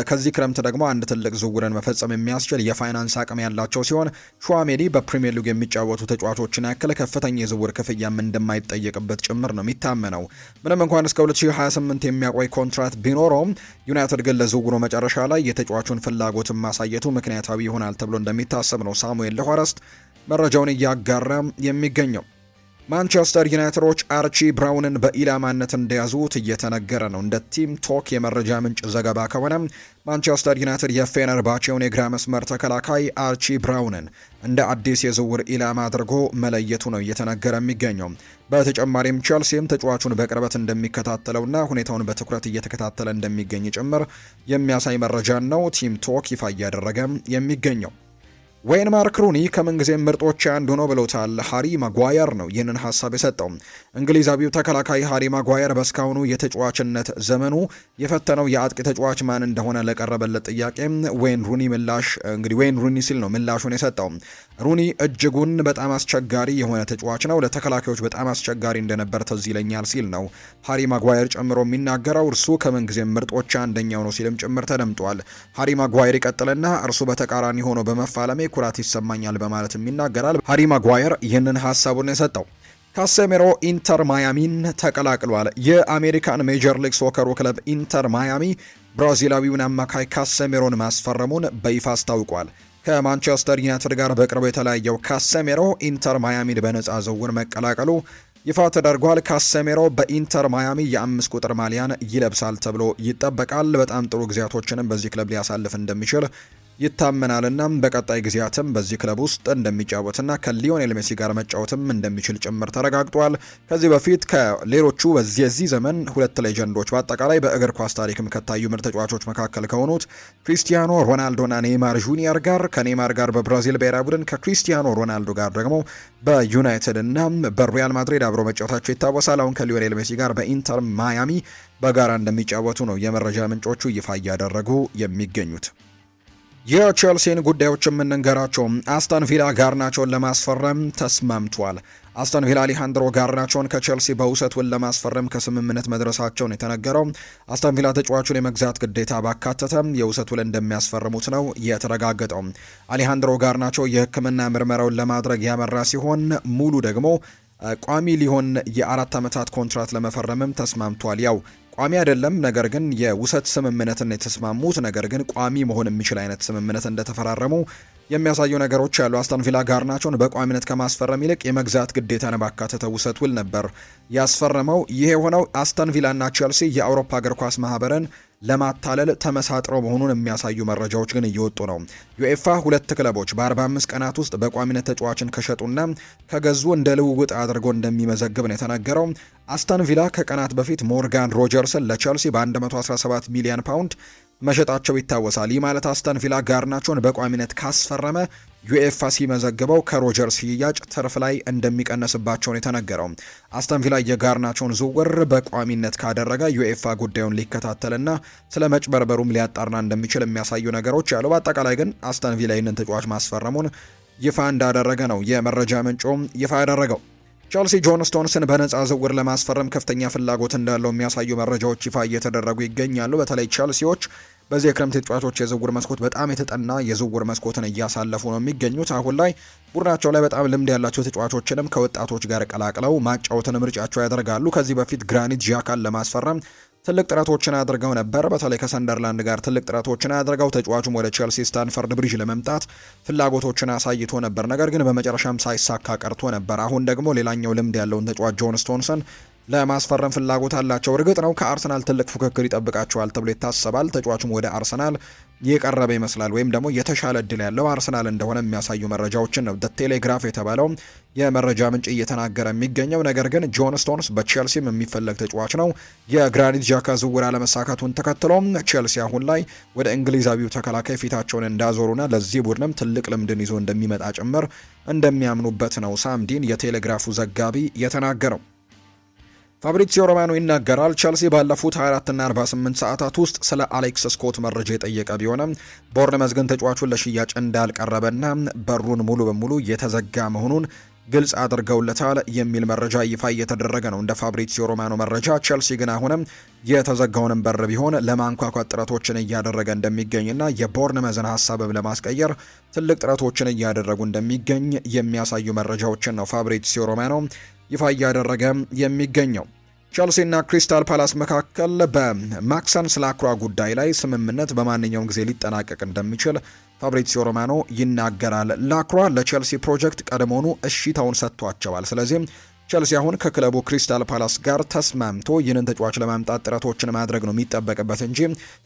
ከዚህ ክረምት ደግሞ አንድ ትልቅ ዝውውርን መፈጸም የሚያስችል የፋይናንስ አቅም ያላቸው ሲሆን ሹዋሜኒ በፕሪሚየር ሊግ የሚጫወቱ ተጫዋቾችን ያክል ከፍተኛ የዝውውር ክፍያም እንደማይጠየቅበት ጭምር ነው የሚታመነው። ምንም እንኳን እስከ 2028 የሚያቆይ ኮንትራት ቢኖረውም ዩናይትድ ግን ለዝውውሩ መጨረሻ ላይ የተጫዋቹን ፍላጎትን ማሳየቱ ምክንያታዊ ይሆናል ተብሎ እንደሚታሰብ ነው ሳሙኤል ሎሃረስት መረጃውን እያጋራ የሚገኘው። ማንቸስተር ዩናይትዶች አርቺ ብራውንን በኢላማነት እንደያዙት እየተነገረ ነው። እንደ ቲም ቶክ የመረጃ ምንጭ ዘገባ ከሆነ ማንቸስተር ዩናይትድ የፌነርባቼውን የግራ መስመር ተከላካይ አርቺ ብራውንን እንደ አዲስ የዝውውር ኢላማ አድርጎ መለየቱ ነው እየተነገረ የሚገኘው። በተጨማሪም ቼልሲም ተጫዋቹን በቅርበት እንደሚከታተለውና ሁኔታውን በትኩረት እየተከታተለ እንደሚገኝ ጭምር የሚያሳይ መረጃ ነው ቲም ቶክ ይፋ እያደረገ የሚገኘው። ዌይን ማርክ ሩኒ ከምንጊዜም ምርጦች አንዱ ነው ብሎታል። ሃሪ ማጓየር ነው ይህንን ሀሳብ የሰጠው። እንግሊዛዊው ተከላካይ ሃሪ ማጓየር በእስካሁኑ የተጫዋችነት ዘመኑ የፈተነው የአጥቂ ተጫዋች ማን እንደሆነ ለቀረበለት ጥያቄ ዌይን ሩኒ ሲል ነው ምላሹን የሰጠው። ሩኒ እጅጉን በጣም አስቸጋሪ የሆነ ተጫዋች ነው፣ ለተከላካዮች በጣም አስቸጋሪ እንደነበር ትዝ ይለኛል ሲል ነው ሃሪ ማጓየር ጨምሮ የሚናገረው። እርሱ ከምንጊዜም ምርጦች አንደኛው ነው ሲልም ጭምር ተደምጧል። ሃሪ ማጓየር ይቀጥልና እርሱ በተቃራኒ ሆኖ በመፋለሜ ኩራት ይሰማኛል በማለትም ይናገራል። ሃሪ ማጓየር ይህንን ሀሳቡን የሰጠው ካሴሜሮ ኢንተር ማያሚን ተቀላቅሏል። የአሜሪካን ሜጀር ሊግ ሶከሩ ክለብ ኢንተር ማያሚ ብራዚላዊውን አማካይ ካሴሜሮን ማስፈረሙን በይፋ አስታውቋል። ከማንቸስተር ዩናይትድ ጋር በቅርቡ የተለያየው ካሴሜሮ ኢንተር ማያሚን በነፃ ዝውውር መቀላቀሉ ይፋ ተደርጓል። ካሴሜሮ በኢንተር ማያሚ የ5 ቁጥር ማሊያን ይለብሳል ተብሎ ይጠበቃል። በጣም ጥሩ ጊዜያቶችንም በዚህ ክለብ ሊያሳልፍ እንደሚችል ይታመናልና በቀጣይ ጊዜያትም በዚህ ክለብ ውስጥ እንደሚጫወትና ከሊዮኔል ሜሲ ጋር መጫወትም እንደሚችል ጭምር ተረጋግጧል። ከዚህ በፊት ከሌሎቹ በዚህ ዘመን ሁለት ሌጀንዶች በአጠቃላይ በእግር ኳስ ታሪክም ከታዩ ምርጥ ተጫዋቾች መካከል ከሆኑት ክሪስቲያኖ ሮናልዶና ኔይማር ጁኒየር ጋር ከኔይማር ጋር በብራዚል ብሔራዊ ቡድን ከክሪስቲያኖ ሮናልዶ ጋር ደግሞ በዩናይትድ እና በሪያል ማድሪድ አብሮ መጫወታቸው ይታወሳል። አሁን ከሊዮኔል ሜሲ ጋር በኢንተር ማያሚ በጋራ እንደሚጫወቱ ነው የመረጃ ምንጮቹ ይፋ እያደረጉ የሚገኙት። የቼልሲን ጉዳዮች የምንንገራቸው አስተን ቪላ ጋርናቾን ለማስፈረም ተስማምቷል። አስተን ቪላ አሌሃንድሮ ጋርናቾን ከቼልሲ በውሰት ውል ለማስፈረም ከስምምነት መድረሳቸውን የተነገረው። አስተን ቪላ ተጫዋቹን የመግዛት ግዴታ ባካተተም የውሰት ውል እንደሚያስፈርሙት ነው የተረጋገጠው። አሌሃንድሮ ጋርናቾ የሕክምና ምርመራውን ለማድረግ ያመራ ሲሆን ሙሉ ደግሞ ቋሚ ሊሆን የ4 ዓመታት ኮንትራት ለመፈረምም ተስማምቷል። ያው ቋሚ አይደለም፣ ነገር ግን የውሰት ስምምነትን የተስማሙት ነገር ግን ቋሚ መሆን የሚችል አይነት ስምምነት እንደተፈራረሙ የሚያሳዩ ነገሮች ያሉ። አስተን ቪላ ጋርናቾን በቋሚነት ከማስፈረም ይልቅ የመግዛት ግዴታን ባካተተ ውሰት ውል ነበር ያስፈረመው። ይሄ የሆነው አስተን ቪላና ቼልሲ የአውሮፓ እግር ኳስ ማህበርን ለማታለል ተመሳጥረው መሆኑን የሚያሳዩ መረጃዎች ግን እየወጡ ነው። ዩኤፋ ሁለት ክለቦች በ45 ቀናት ውስጥ በቋሚነት ተጫዋችን ከሸጡና ከገዙ እንደ ልውውጥ አድርጎ እንደሚመዘግብ ነው የተነገረው። አስተን ቪላ ከቀናት በፊት ሞርጋን ሮጀርስን ለቸልሲ በ117 ሚሊዮን ፓውንድ መሸጣቸው ይታወሳል። ይህ ማለት አስተን ቪላ ጋርናቾን በቋሚነት ካስፈረመ ዩኤፋ ሲመዘግበው ከሮጀርስ ሽያጭ ትርፍ ላይ እንደሚቀነስባቸው ነው የተነገረው። አስተን ቪላ የጋርናቾን ዝውውር በቋሚነት ካደረገ ዩኤፋ ጉዳዩን ሊከታተልና ስለ መጭበርበሩም ሊያጣራ እንደሚችል የሚያሳዩ ነገሮች ያሉ። በአጠቃላይ ግን አስተን ቪላ ይህንን ተጫዋች ማስፈረሙን ይፋ እንዳደረገ ነው የመረጃ ምንጩም ይፋ ያደረገው። ቸልሲ ጆን ስቶንስን በነፃ ዝውውር ለማስፈረም ከፍተኛ ፍላጎት እንዳለው የሚያሳዩ መረጃዎች ይፋ እየተደረጉ ይገኛሉ። በተለይ ቸልሲዎች በዚህ የክረምት ተጫዋቾች የዝውውር መስኮት በጣም የተጠና የዝውውር መስኮትን እያሳለፉ ነው የሚገኙት። አሁን ላይ ቡድናቸው ላይ በጣም ልምድ ያላቸው ተጫዋቾችንም ከወጣቶች ጋር ቀላቅለው ማጫወትን ምርጫቸው ያደርጋሉ። ከዚህ በፊት ግራኒት ዣካን ለማስፈረም ትልቅ ጥረቶችን አድርገው ነበር። በተለይ ከሰንደርላንድ ጋር ትልቅ ጥረቶችን አድርገው ተጫዋቹም ወደ ቼልሲ ስታንፈርድ ብሪጅ ለመምጣት ፍላጎቶችን አሳይቶ ነበር። ነገር ግን በመጨረሻም ሳይሳካ ቀርቶ ነበር። አሁን ደግሞ ሌላኛው ልምድ ያለውን ተጫዋች ጆን ስቶንስን ለማስፈረም ፍላጎት አላቸው። እርግጥ ነው ከአርሰናል ትልቅ ፉክክር ይጠብቃቸዋል ተብሎ ይታሰባል። ተጫዋቹም ወደ አርሰናል የቀረበ ይመስላል ወይም ደግሞ የተሻለ እድል ያለው አርሰናል እንደሆነ የሚያሳዩ መረጃዎችን ነው ቴሌግራፍ የተባለው የመረጃ ምንጭ እየተናገረ የሚገኘው። ነገር ግን ጆን ስቶንስ በቼልሲም የሚፈለግ ተጫዋች ነው። የግራኒት ዣካ ዝውውር አለመሳካቱን ተከትሎም ቼልሲ አሁን ላይ ወደ እንግሊዛዊው ተከላካይ ፊታቸውን እንዳዞሩና ለዚህ ቡድንም ትልቅ ልምድን ይዞ እንደሚመጣ ጭምር እንደሚያምኑበት ነው ሳምዲን የቴሌግራፉ ዘጋቢ የተናገረው። ፋብሪዚዮ ሮማኖ ይናገራል። ቸልሲ ባለፉት 24 እና 48 ሰዓታት ውስጥ ስለ አሌክስ ስኮት መረጃ የጠየቀ ቢሆንም ቦርንመዝ ግን ተጫዋቹን ለሽያጭ እንዳልቀረበና በሩን ሙሉ በሙሉ የተዘጋ መሆኑን ግልጽ አድርገውለታል የሚል መረጃ ይፋ እየተደረገ ነው። እንደ ፋብሪዚዮ ሮማኖ መረጃ ቸልሲ ግን አሁንም የተዘጋውንም በር ቢሆን ለማንኳኳት ጥረቶችን እያደረገ እንደሚገኝና የቦርንመዝን ሀሳብም ለማስቀየር ትልቅ ጥረቶችን እያደረጉ እንደሚገኝ የሚያሳዩ መረጃዎችን ነው ፋብሪዚዮ ሮማኖ ይፋ እያደረገ የሚገኘው። ቸልሲና ክሪስታል ፓላስ መካከል በማክሰንስ ላክሯ ጉዳይ ላይ ስምምነት በማንኛውም ጊዜ ሊጠናቀቅ እንደሚችል ፋብሪዚዮ ሮማኖ ይናገራል። ላክሯ ለቸልሲ ፕሮጀክት ቀድሞውኑ እሺታውን ሰጥቷቸዋል። ስለዚህም ቸልሲ አሁን ከክለቡ ክሪስታል ፓላስ ጋር ተስማምቶ ይህንን ተጫዋች ለማምጣት ጥረቶችን ማድረግ ነው የሚጠበቅበት እንጂ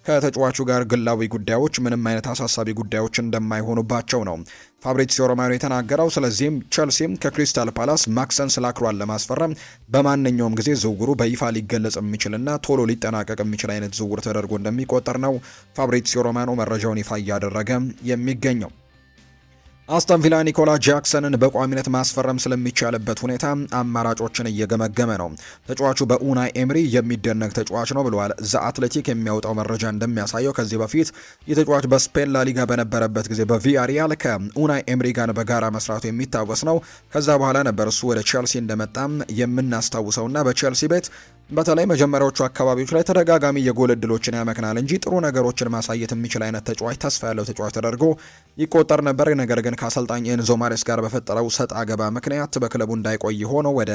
ከተጫዋቹ ጋር ግላዊ ጉዳዮች ምንም አይነት አሳሳቢ ጉዳዮች እንደማይሆኑባቸው ነው ፋብሪዚዮ ሮማኖ የተናገረው። ስለዚህም ቸልሲም ከክሪስታል ፓላስ ማክሰንስ ላክሯን ለማስፈረም በማንኛውም ጊዜ ዝውውሩ በይፋ ሊገለጽ የሚችልና ቶሎ ሊጠናቀቅ የሚችል አይነት ዝውውር ተደርጎ እንደሚቆጠር ነው ፋብሪዚዮ ሮማኖ መረጃውን ይፋ እያደረገ የሚገኘው። አስተን ቪላ ኒኮላ ጃክሰንን በቋሚነት ማስፈረም ስለሚቻልበት ሁኔታ አማራጮችን እየገመገመ ነው። ተጫዋቹ በኡናይ ኤምሪ የሚደነቅ ተጫዋች ነው ብለዋል። ዘ አትሌቲክ የሚያወጣው መረጃ እንደሚያሳየው ከዚህ በፊት የተጫዋች በስፔን ላሊጋ በነበረበት ጊዜ በቪያሪያል ከኡናይ ኤምሪ ጋር በጋራ መስራቱ የሚታወስ ነው። ከዛ በኋላ ነበር እሱ ወደ ቼልሲ እንደመጣም የምናስታውሰውና በቼልሲ ቤት በተለይ መጀመሪያዎቹ አካባቢዎች ላይ ተደጋጋሚ የጎል እድሎችን ያመክናል እንጂ ጥሩ ነገሮችን ማሳየት የሚችል አይነት ተጫዋች፣ ተስፋ ያለው ተጫዋች ተደርጎ ይቆጠር ነበር። ነገር ግን ከአሰልጣኝ ኤንዞ ማሬስ ጋር በፈጠረው ሰጥ አገባ ምክንያት በክለቡ እንዳይቆይ ሆኖ ወደ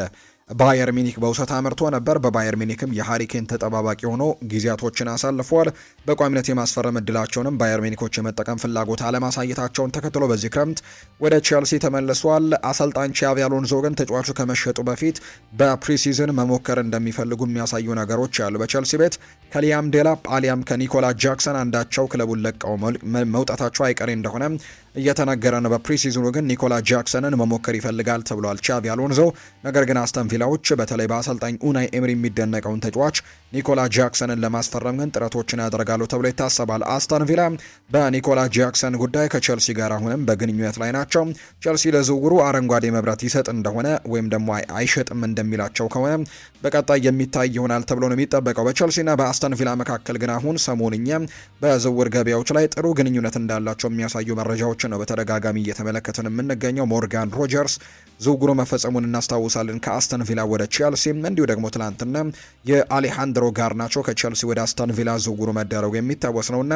ባየር ሚኒክ በውሰት አምርቶ ነበር። በባየር ሚኒክም የሃሪኬን ተጠባባቂ ሆኖ ጊዜያቶችን አሳልፏል። በቋሚነት የማስፈረም እድላቸውንም ባየር ሚኒኮች የመጠቀም ፍላጎት አለማሳየታቸውን ተከትሎ በዚህ ክረምት ወደ ቼልሲ ተመልሷል። አሰልጣኝ ቻቪ አሎንዞ ግን ተጫዋቹ ከመሸጡ በፊት በፕሪሲዝን መሞከር እንደሚፈልጉ የሚያሳዩ ነገሮች አሉ። በቼልሲ ቤት ከሊያም ዴላፕ አሊያም ከኒኮላ ጃክሰን አንዳቸው ክለቡን ለቀው መውጣታቸው አይቀሬ እንደሆነ እየተነገረ ነው። በፕሪሲዝኑ ግን ኒኮላ ጃክሰንን መሞከር ይፈልጋል ተብሏል ቻቪ አሎንዞ። ነገር ግን አስተን ቪላዎች በተለይ በአሰልጣኝ ኡናይ ኤምሪ የሚደነቀውን ተጫዋች ኒኮላ ጃክሰንን ለማስፈረም ግን ጥረቶችን ያደርጋሉ ተብሎ ይታሰባል። አስተን ቪላ በኒኮላ ጃክሰን ጉዳይ ከቼልሲ ጋር አሁንም በግንኙነት ላይ ናቸው። ቼልሲ ለዝውውሩ አረንጓዴ መብራት ይሰጥ እንደሆነ ወይም ደግሞ አይሸጥም እንደሚላቸው ከሆነ በቀጣይ የሚታይ ይሆናል ተብሎ ነው የሚጠበቀው። በቼልሲና በአስተን ቪላ መካከል ግን አሁን ሰሞንኛ በዝውውር ገበያዎች ላይ ጥሩ ግንኙነት እንዳላቸው የሚያሳዩ መረጃዎች ነው በተደጋጋሚ እየተመለከትን የምንገኘው። ሞርጋን ሮጀርስ ዝውውሩ መፈጸሙን እናስታውሳለን ከአስተን ቪላ ወደ ቼልሲ። እንዲሁ ደግሞ ትላንትና የአሌሃንድሮ ጋርናቾ ከቼልሲ ወደ አስተን ቪላ ዝውውሩ መደረጉ የሚታወስ ነውና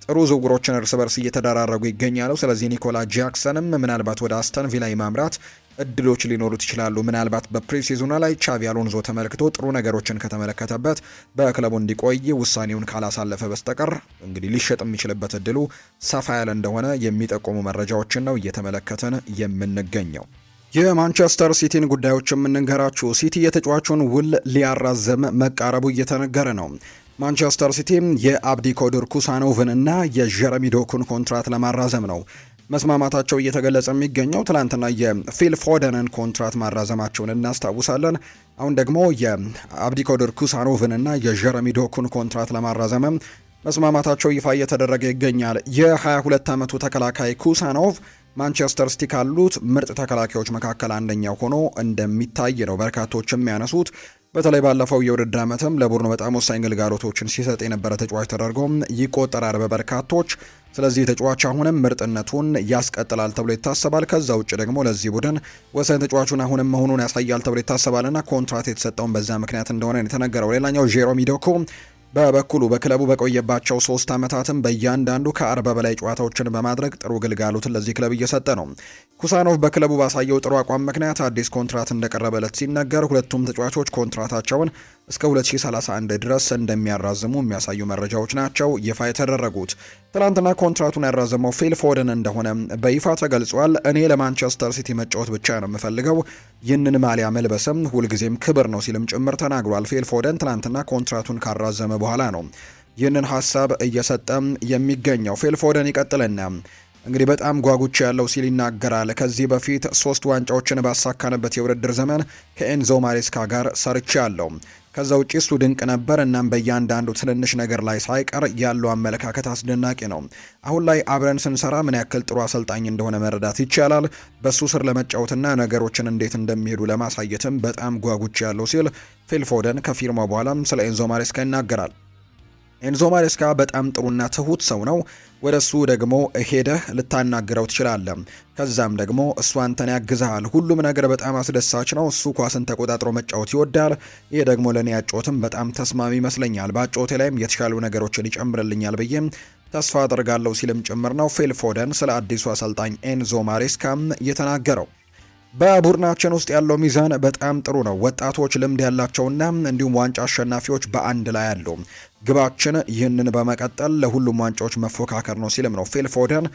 ጥሩ ዝውውሮችን እርስ በርስ እየተደራረጉ ይገኛሉ። ስለዚህ ኒኮላ ጃክሰንም ምናልባት ወደ አስተን ቪላ የማምራት እድሎች ሊኖሩት ይችላሉ። ምናልባት በፕሪሲዝኑ ላይ ቻቪ አሎንዞ ተመልክቶ ጥሩ ነገሮችን ከተመለከተበት በክለቡ እንዲቆይ ውሳኔውን ካላሳለፈ በስተቀር እንግዲህ ሊሸጥ የሚችልበት እድሉ ሰፋ ያለ እንደሆነ የሚጠቁሙ መረጃዎችን ነው እየተመለከተን የምንገኘው። የማንቸስተር ሲቲን ጉዳዮች የምንንገራችሁ። ሲቲ የተጫዋቹን ውል ሊያራዘም መቃረቡ እየተነገረ ነው። ማንቸስተር ሲቲ የአብዲኮድር ኩሳኖቭን እና የጀረሚ ዶኩን ኮንትራት ለማራዘም ነው መስማማታቸው እየተገለጸ የሚገኘው። ትላንትና የፊል ፎደንን ኮንትራት ማራዘማቸውን እናስታውሳለን። አሁን ደግሞ የአብዲኮድር ኩሳኖቭን እና የጀረሚ ዶኩን ኮንትራት ለማራዘም መስማማታቸው ይፋ እየተደረገ ይገኛል። የ22 ዓመቱ ተከላካይ ኩሳኖቭ ማንቸስተር ሲቲ ካሉት ምርጥ ተከላካዮች መካከል አንደኛው ሆኖ እንደሚታይ ነው በርካቶች የሚያነሱት። በተለይ ባለፈው የውድድር ዓመትም ለቡድኑ በጣም ወሳኝ ግልጋሎቶችን ሲሰጥ የነበረ ተጫዋች ተደርጎ ይቆጠራል በበርካቶች። ስለዚህ ተጫዋች አሁንም ምርጥነቱን ያስቀጥላል ተብሎ ይታሰባል። ከዛ ውጭ ደግሞ ለዚህ ቡድን ወሳኝ ተጫዋቹን አሁንም መሆኑን ያሳያል ተብሎ ይታሰባልና ኮንትራት የተሰጠውን በዛ ምክንያት እንደሆነ የተነገረው። ሌላኛው ጄሮሚ ዶኩ በበኩሉ በክለቡ በቆየባቸው 3 ዓመታትም በእያንዳንዱ ከ40 በላይ ጨዋታዎችን በማድረግ ጥሩ ግልጋሎትን ለዚህ ክለብ እየሰጠ ነው። ኩሳኖቭ በክለቡ ባሳየው ጥሩ አቋም ምክንያት አዲስ ኮንትራት እንደቀረበለት ሲነገር ሁለቱም ተጫዋቾች ኮንትራታቸውን እስከ 2031 ድረስ እንደሚያራዝሙ የሚያሳዩ መረጃዎች ናቸው ይፋ የተደረጉት። ትናንትና ኮንትራቱን ያራዘመው ፊል ፎደን እንደሆነ በይፋ ተገልጿል። እኔ ለማንቸስተር ሲቲ መጫወት ብቻ ነው የምፈልገው፣ ይህንን ማሊያ መልበስም ሁልጊዜም ክብር ነው ሲልም ጭምር ተናግሯል። ፊል ፎደን ትናንትና ኮንትራቱን ካራዘመ በኋላ ነው ይህንን ሀሳብ እየሰጠ የሚገኘው። ፊል ፎደን ይቀጥልና እንግዲህ በጣም ጓጉቻ ያለው ሲል ይናገራል። ከዚህ በፊት 3 ዋንጫዎችን ባሳካንበት የውድድር ዘመን ከኤንዞ ማሬስካ ጋር ሰርቼ ያለው ከዛ ውጪ እሱ ድንቅ ነበር። እናም በእያንዳንዱ ትንንሽ ነገር ላይ ሳይቀር ያለው አመለካከት አስደናቂ ነው። አሁን ላይ አብረን ስንሰራ ምን ያክል ጥሩ አሰልጣኝ እንደሆነ መረዳት ይቻላል። በሱ ስር ለመጫወትና ነገሮችን እንዴት እንደሚሄዱ ለማሳየትም በጣም ጓጉቻ ያለው ሲል ፊል ፎደን ከፊርማው በኋላም ስለ ኤንዞ ማሬስካ ይናገራል። ኤንዞ ማሬስካ በጣም ጥሩና ትሁት ሰው ነው። ወደ እሱ ደግሞ ሄደህ ልታናግረው ትችላለህ። ከዛም ደግሞ እሱ አንተን ያግዝሃል። ሁሉም ነገር በጣም አስደሳች ነው። እሱ ኳስን ተቆጣጥሮ መጫወት ይወዳል። ይሄ ደግሞ ለእኔ አጨዋወትም በጣም ተስማሚ ይመስለኛል። በአጨዋወቴ ላይም የተሻሉ ነገሮችን ይጨምርልኛል ብዬም ተስፋ አደርጋለሁ ሲልም ጭምር ነው ፊል ፎደን ስለ አዲሱ አሰልጣኝ ኤንዞ ማሬስካም የተናገረው። በቡድናችን ውስጥ ያለው ሚዛን በጣም ጥሩ ነው። ወጣቶች፣ ልምድ ያላቸውና እንዲሁም ዋንጫ አሸናፊዎች በአንድ ላይ አሉ። ግባችን ይህንን በመቀጠል ለሁሉም ዋንጫዎች መፎካከር ነው ሲልም ነው ፊል ፎደን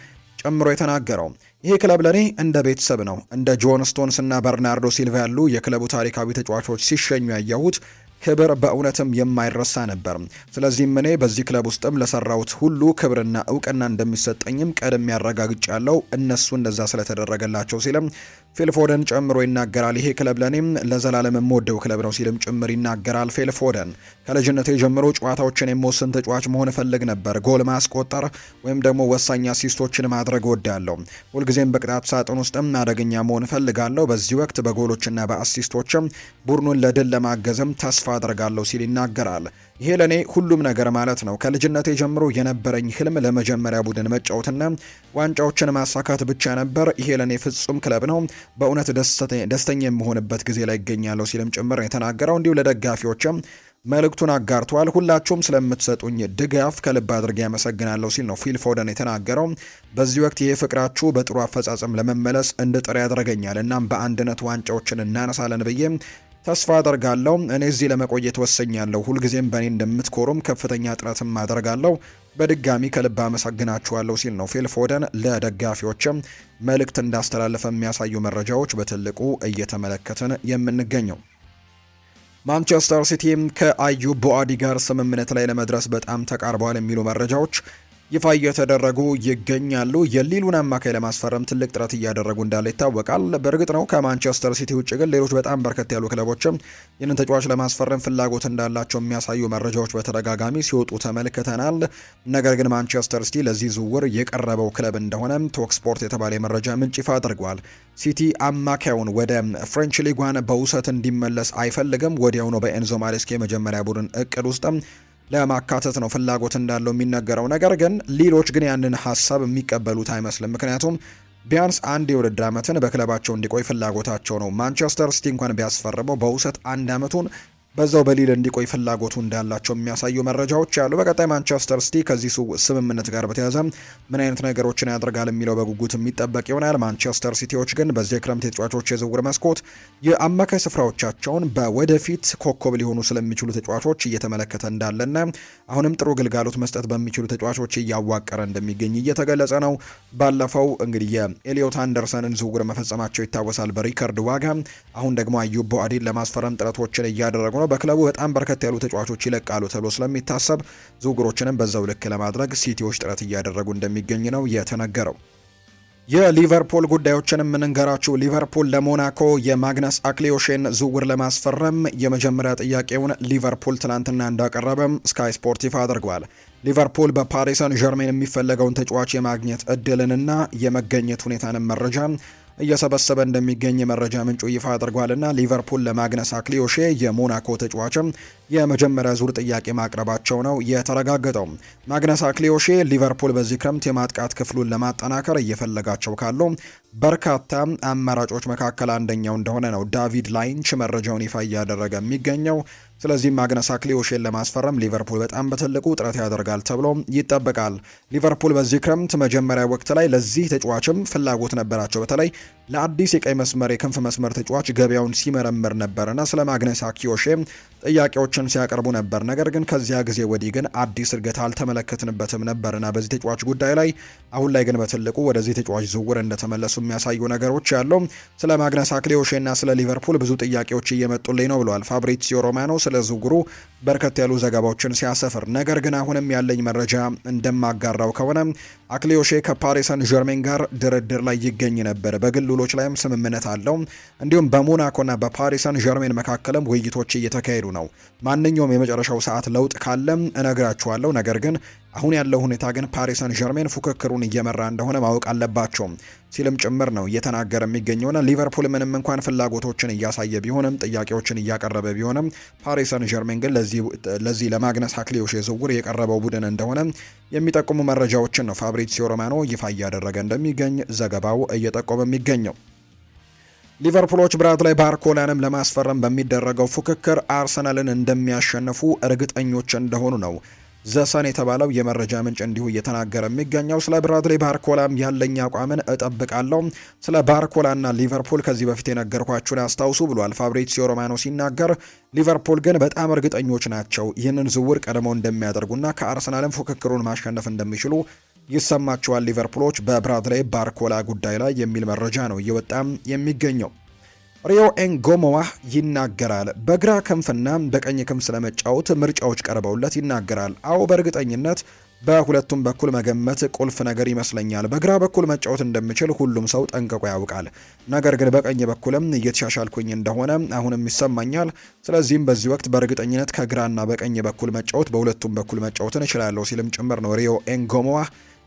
ጨምሮ የተናገረው። ይሄ ክለብ ለኔ እንደ ቤተሰብ ነው። እንደ ጆን ስቶንስ እና በርናርዶ ሲልቫ ያሉ የክለቡ ታሪካዊ ተጫዋቾች ሲሸኙ ያየሁት ክብር በእውነትም የማይረሳ ነበር። ስለዚህም እኔ በዚህ ክለብ ውስጥም ለሰራሁት ሁሉ ክብርና እውቅና እንደሚሰጠኝም ቀደም ያረጋግጫለሁ እነሱ እንደዛ ስለተደረገላቸው ሲልም ፊል ፎደን ጨምሮ ይናገራል። ይሄ ክለብ ለኔም ለዘላለም የምወደው ክለብ ነው ሲልም ጭምር ይናገራል። ፊል ፎደን ከልጅነቴ ጀምሮ ጨዋታዎችን የምወስን ተጫዋች መሆን እፈልግ ነበር። ጎል ማስቆጠር ወይም ደግሞ ወሳኝ አሲስቶችን ማድረግ እወዳለሁ። ሁልጊዜም በቅጣት ሳጥን ውስጥም አደገኛ መሆን እፈልጋለሁ። በዚህ ወቅት በጎሎችና በአሲስቶችም ቡድኑን ለድል ለማገዝም ተስፋ አደርጋለሁ ሲል ይናገራል። ይሄ ለኔ ሁሉም ነገር ማለት ነው። ከልጅነቴ ጀምሮ የነበረኝ ህልም ለመጀመሪያ ቡድን መጫወትና ዋንጫዎችን ማሳካት ብቻ ነበር። ይሄ ለኔ ፍጹም ክለብ ነው። በእውነት ደስተኛ የምሆንበት ጊዜ ላይ ይገኛለሁ ሲልም ጭምር የተናገረው። እንዲሁ ለደጋፊዎችም መልእክቱን አጋርቷል። ሁላችሁም ስለምትሰጡኝ ድጋፍ ከልብ አድርጌ ያመሰግናለሁ ሲል ነው ፊል ፎደን የተናገረው። በዚህ ወቅት ይህ ፍቅራችሁ በጥሩ አፈጻጸም ለመመለስ እንድጥር ያደርገኛል። እናም በአንድነት ዋንጫዎችን እናነሳለን ብዬ ተስፋ አደርጋለሁ። እኔ እዚህ ለመቆየት ወሰኛለሁ። ሁልጊዜም በእኔ እንደምትኮሩም ከፍተኛ ጥረትም አደርጋለሁ። በድጋሚ ከልብ አመሰግናችኋለሁ ሲል ነው ፊል ፎደን ለደጋፊዎችም መልእክት እንዳስተላለፈ የሚያሳዩ መረጃዎች በትልቁ እየተመለከትን የምንገኘው። ማንቸስተር ሲቲ ከአዩብ ቦአዲ ጋር ስምምነት ላይ ለመድረስ በጣም ተቃርበዋል የሚሉ መረጃዎች ይፋ እየተደረጉ ይገኛሉ። የሊሉን አማካይ ለማስፈረም ትልቅ ጥረት እያደረጉ እንዳለ ይታወቃል። በእርግጥ ነው ከማንቸስተር ሲቲ ውጭ ግን ሌሎች በጣም በርከት ያሉ ክለቦችም ይህንን ተጫዋች ለማስፈረም ፍላጎት እንዳላቸው የሚያሳዩ መረጃዎች በተደጋጋሚ ሲወጡ ተመልክተናል። ነገር ግን ማንቸስተር ሲቲ ለዚህ ዝውውር የቀረበው ክለብ እንደሆነ ቶክ ስፖርት የተባለ የመረጃ ምንጭ ይፋ አድርጓል። ሲቲ አማካዩን ወደ ፍሬንች ሊጓን በውሰት እንዲመለስ አይፈልግም። ወዲያውኑ በኤንዞ ማሬስካ የመጀመሪያ ቡድን እቅድ ውስጥም ለማካተት ነው ፍላጎት እንዳለው የሚነገረው። ነገር ግን ሊሎች ግን ያንን ሀሳብ የሚቀበሉት አይመስልም። ምክንያቱም ቢያንስ አንድ የውድድር ዓመትን በክለባቸው እንዲቆይ ፍላጎታቸው ነው። ማንቸስተር ሲቲ እንኳን ቢያስፈርመው በውሰት 1 ዓመቱን በዛው በሊል እንዲቆይ ፍላጎቱ እንዳላቸው የሚያሳዩ መረጃዎች ያሉ። በቀጣይ ማንቸስተር ሲቲ ከዚህ ስምምነት ጋር በተያያዘ ምን አይነት ነገሮችን ያደርጋል የሚለው በጉጉት የሚጠበቅ ይሆናል። ማንቸስተር ሲቲዎች ግን በዚህ የክረምት የተጫዋቾች የዝውውር መስኮት የአማካይ ስፍራዎቻቸውን በወደፊት ኮከብ ሊሆኑ ስለሚችሉ ተጫዋቾች እየተመለከተ እንዳለና አሁንም ጥሩ ግልጋሎት መስጠት በሚችሉ ተጫዋቾች እያዋቀረ እንደሚገኝ እየተገለጸ ነው። ባለፈው እንግዲህ የኤሊዮት አንደርሰንን ዝውውር መፈጸማቸው ይታወሳል በሪከርድ ዋጋ። አሁን ደግሞ አዩብ ቦአዲን ለማስፈረም ጥረቶችን እያደረጉ ነው። በክለቡ በጣም በርከት ያሉ ተጫዋቾች ይለቃሉ ተብሎ ስለሚታሰብ ዝውውሮችንም በዛው ልክ ለማድረግ ሲቲዎች ጥረት እያደረጉ እንደሚገኝ ነው የተነገረው። የሊቨርፑል ጉዳዮችን የምንንገራችሁ። ሊቨርፑል ለሞናኮ የማግነስ አክሊዮሼን ዝውውር ለማስፈረም የመጀመሪያ ጥያቄውን ሊቨርፑል ትናንትና እንዳቀረበም ስካይ ስፖርት ይፋ አድርጓል። ሊቨርፑል በፓሪስ ሰን ዠርሜን የሚፈለገውን ተጫዋች የማግኘት እድልንና የመገኘት ሁኔታንም መረጃ እየሰበሰበ እንደሚገኝ የመረጃ ምንጩ ይፋ አድርጓልና ሊቨርፑል ለማግነስ አክሊዮሼ የሞናኮ ተጫዋችም የመጀመሪያ ዙር ጥያቄ ማቅረባቸው ነው የተረጋገጠው። ማግነስ አክሊዮሼ ሊቨርፑል በዚህ ክረምት የማጥቃት ክፍሉን ለማጠናከር እየፈለጋቸው ካሉ በርካታ አማራጮች መካከል አንደኛው እንደሆነ ነው ዳቪድ ላይንች መረጃውን ይፋ እያደረገ የሚገኘው። ስለዚህ ማግነስ አክሊዮሼን ለማስፈረም ሊቨርፑል በጣም በትልቁ ጥረት ያደርጋል ተብሎ ይጠበቃል። ሊቨርፑል በዚህ ክረምት መጀመሪያ ወቅት ላይ ለዚህ ተጫዋችም ፍላጎት ነበራቸው። በተለይ ለአዲስ የቀይ መስመር የክንፍ መስመር ተጫዋች ገበያውን ሲመረምር ነበርና ስለ ማግነስ አክሊዮሼ ጥያቄዎችን ሲያቀርቡ ነበር። ነገር ግን ከዚያ ጊዜ ወዲህ ግን አዲስ እድገት አልተመለከትንበትም ነበርና በዚህ ተጫዋች ጉዳይ ላይ አሁን ላይ ግን በትልቁ ወደዚህ ተጫዋች ዝውውር እንደተመለሱ የሚያሳዩ ነገሮች ያለው። ስለ ማግነስ አክሊዮሼና ስለ ሊቨርፑል ብዙ ጥያቄዎች እየመጡልኝ ነው ብለዋል ፋብሪዚዮ ሮማኖ ስለ ዝውውሩ በርከት ያሉ ዘገባዎችን ሲያሰፍር። ነገር ግን አሁንም ያለኝ መረጃ እንደማጋራው ከሆነ አክሊዮሼ ከፓሪስ ሰን ዠርሜን ጋር ድርድር ላይ ይገኝ ነበር። በግል ውሎች ላይም ስምምነት አለው። እንዲሁም በሞናኮና በፓሪስ ሰን ዠርሜን መካከልም ውይይቶች እየተካሄዱ ነው። ማንኛውም የመጨረሻው ሰዓት ለውጥ ካለም እነግራችኋለሁ። ነገር ግን አሁን ያለው ሁኔታ ግን ፓሪስ ሰን ዠርሜን ፉክክሩን እየመራ እንደሆነ ማወቅ አለባቸው ሲልም ጭምር ነው እየተናገረ የሚገኘውና ሊቨርፑል ምንም እንኳን ፍላጎቶችን እያሳየ ቢሆንም ጥያቄዎችን እያቀረበ ቢሆንም ፓሪስ ሰን ዠርሜን ግን ለዚህ ለማግነስ አክሊዮሼ ዝውውር የቀረበው ቡድን እንደሆነ የሚጠቁሙ መረጃዎችን ነው ፋብሪዚዮ ሮማኖ ይፋ እያደረገ እንደሚገኝ ዘገባው እየጠቆመ የሚገኘው። ሊቨርፑሎች ብራድሊ ባርኮላንም ለማስፈረም በሚደረገው ፉክክር አርሰናልን እንደሚያሸንፉ እርግጠኞች እንደሆኑ ነው ዘሰን የተባለው የመረጃ ምንጭ እንዲሁ እየተናገረ የሚገኘው። ስለ ብራድሊ ባርኮላም ያለኝ አቋምን እጠብቃለሁ። ስለ ባርኮላና ሊቨርፑል ከዚህ በፊት የነገርኳችሁን አስታውሱ ብሏል ፋብሪዚዮ ሮማኖ ሲናገር። ሊቨርፑል ግን በጣም እርግጠኞች ናቸው ይህንን ዝውውር ቀድመው እንደሚያደርጉና ከአርሰናልም ፉክክሩን ማሸነፍ እንደሚችሉ ይሰማቸዋል ሊቨርፑሎች በብራድሊ ባርኮላ ጉዳይ ላይ የሚል መረጃ ነው እየወጣም የሚገኘው። ሪዮ ኤንጎሞዋ ይናገራል። በግራ ክንፍና በቀኝ ክንፍ ስለመጫወት ምርጫዎች ቀርበውለት ይናገራል። አዎ በእርግጠኝነት በሁለቱም በኩል መገመት ቁልፍ ነገር ይመስለኛል። በግራ በኩል መጫወት እንደምችል ሁሉም ሰው ጠንቅቆ ያውቃል። ነገር ግን በቀኝ በኩልም እየተሻሻልኩኝ እንደሆነ አሁንም ይሰማኛል። ስለዚህም በዚህ ወቅት በእርግጠኝነት ከግራና በቀኝ በኩል መጫወት በሁለቱም በኩል መጫወትን እችላለሁ ሲልም ጭምር ነው ሪዮ ኤንጎሞዋ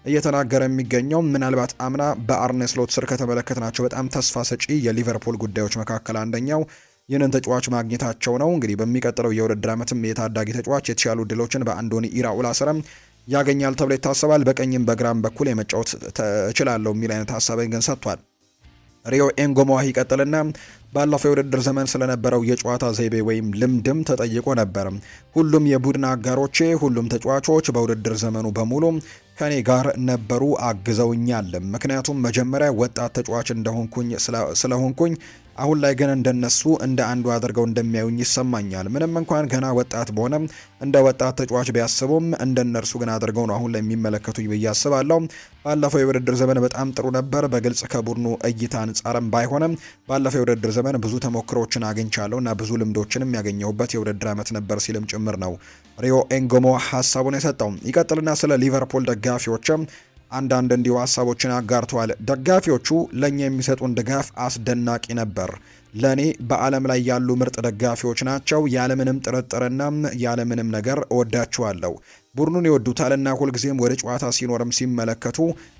እየተናገረ የሚገኘው። ምናልባት አምና በአርኔ ስሎት ስር ከተመለከትናቸው በጣም ተስፋ ሰጪ የሊቨርፑል ጉዳዮች መካከል አንደኛው ይህንን ተጫዋች ማግኘታቸው ነው። እንግዲህ በሚቀጥለው የውድድር ዓመትም የታዳጊ ተጫዋች የተሻሉ ድሎችን በአንዶኒ ኢራኡላ ስርም ያገኛል ተብሎ ይታሰባል። በቀኝም በግራም በኩል የመጫወት እችላለሁ የሚል አይነት ሀሳብን ግን ሰጥቷል። ሪዮ ኤንጎሞዋ ይቀጥልና ባለፈው የውድድር ዘመን ስለነበረው የጨዋታ ዘይቤ ወይም ልምድም ተጠይቆ ነበር። ሁሉም የቡድን አጋሮቼ፣ ሁሉም ተጫዋቾች በውድድር ዘመኑ በሙሉ ከኔ ጋር ነበሩ፣ አግዘውኛል። ምክንያቱም መጀመሪያ ወጣት ተጫዋች ስለሆንኩኝ አሁን ላይ ግን እንደነሱ እንደ አንዱ አድርገው እንደሚያዩኝ ይሰማኛል። ምንም እንኳን ገና ወጣት በሆነም እንደ ወጣት ተጫዋች ቢያስቡም እንደነርሱ ግን አድርገው ነው አሁን ላይ የሚመለከቱኝ ብዬ አስባለሁ። ባለፈው የውድድር ዘመን በጣም ጥሩ ነበር። በግልጽ ከቡድኑ እይታ አንጻርም ባይሆንም ባለፈው የውድድር ዘመን ብዙ ተሞክሮችን አግኝቻለሁ እና ብዙ ልምዶችንም ያገኘሁበት የውድድር ዓመት ነበር ሲልም ጭምር ነው ሪዮ ኤንጎሞ ሀሳቡን የሰጠው። ይቀጥልና ስለ ሊቨርፑል ደጋፊዎችም አንዳንድ እንዲሁ ሀሳቦችን አጋርተዋል። ደጋፊዎቹ ለእኛ የሚሰጡን ድጋፍ አስደናቂ ነበር። ለእኔ በዓለም ላይ ያሉ ምርጥ ደጋፊዎች ናቸው። ያለምንም ጥርጥርና ያለምንም ነገር እወዳቸዋለሁ። ቡድኑን ይወዱታልና ሁልጊዜም ወደ ጨዋታ ሲኖርም ሲመለከቱ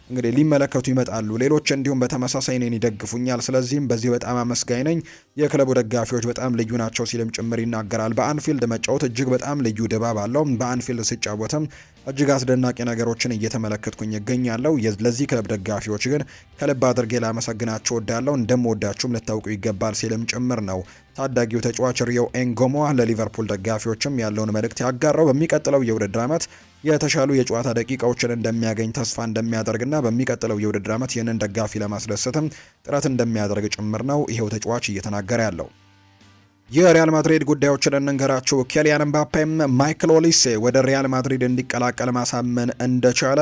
እንግዲህ ሊመለከቱ ይመጣሉ። ሌሎች እንዲሁም በተመሳሳይ እኔን ይደግፉኛል። ስለዚህም በዚህ በጣም አመስጋኝ ነኝ። የክለቡ ደጋፊዎች በጣም ልዩ ናቸው ሲልም ጭምር ይናገራል። በአንፊልድ መጫወት እጅግ በጣም ልዩ ድባብ አለው። በአንፊልድ ሲጫወትም እጅግ አስደናቂ ነገሮችን እየተመለከትኩኝ ይገኛለሁ። ለዚህ ክለብ ደጋፊዎች ግን ከልብ አድርጌ ላመሰግናቸው እወዳለሁ። እንደምወዳችሁም ልታውቁ ይገባል ሲልም ጭምር ነው ታዳጊው ተጫዋች ሪዮ ኤንጎሞ ለሊቨርፑል ደጋፊዎችም ያለውን መልእክት ያጋራው። በሚቀጥለው የውድድር ዓመት የተሻሉ የጨዋታ ደቂቃዎችን እንደሚያገኝ ተስፋ እንደሚያደርግና በሚቀጥለው የውድድር ዓመት ይህንን ደጋፊ ለማስደሰትም ጥረት እንደሚያደርግ ጭምር ነው ይሄው ተጫዋች እየተናገረ ያለው። የሪያል ማድሪድ ጉዳዮችን እንንገራችሁ። ኬሊያን ኤምባፔም ማይክል ኦሊሴ ወደ ሪያል ማድሪድ እንዲቀላቀል ማሳመን እንደቻለ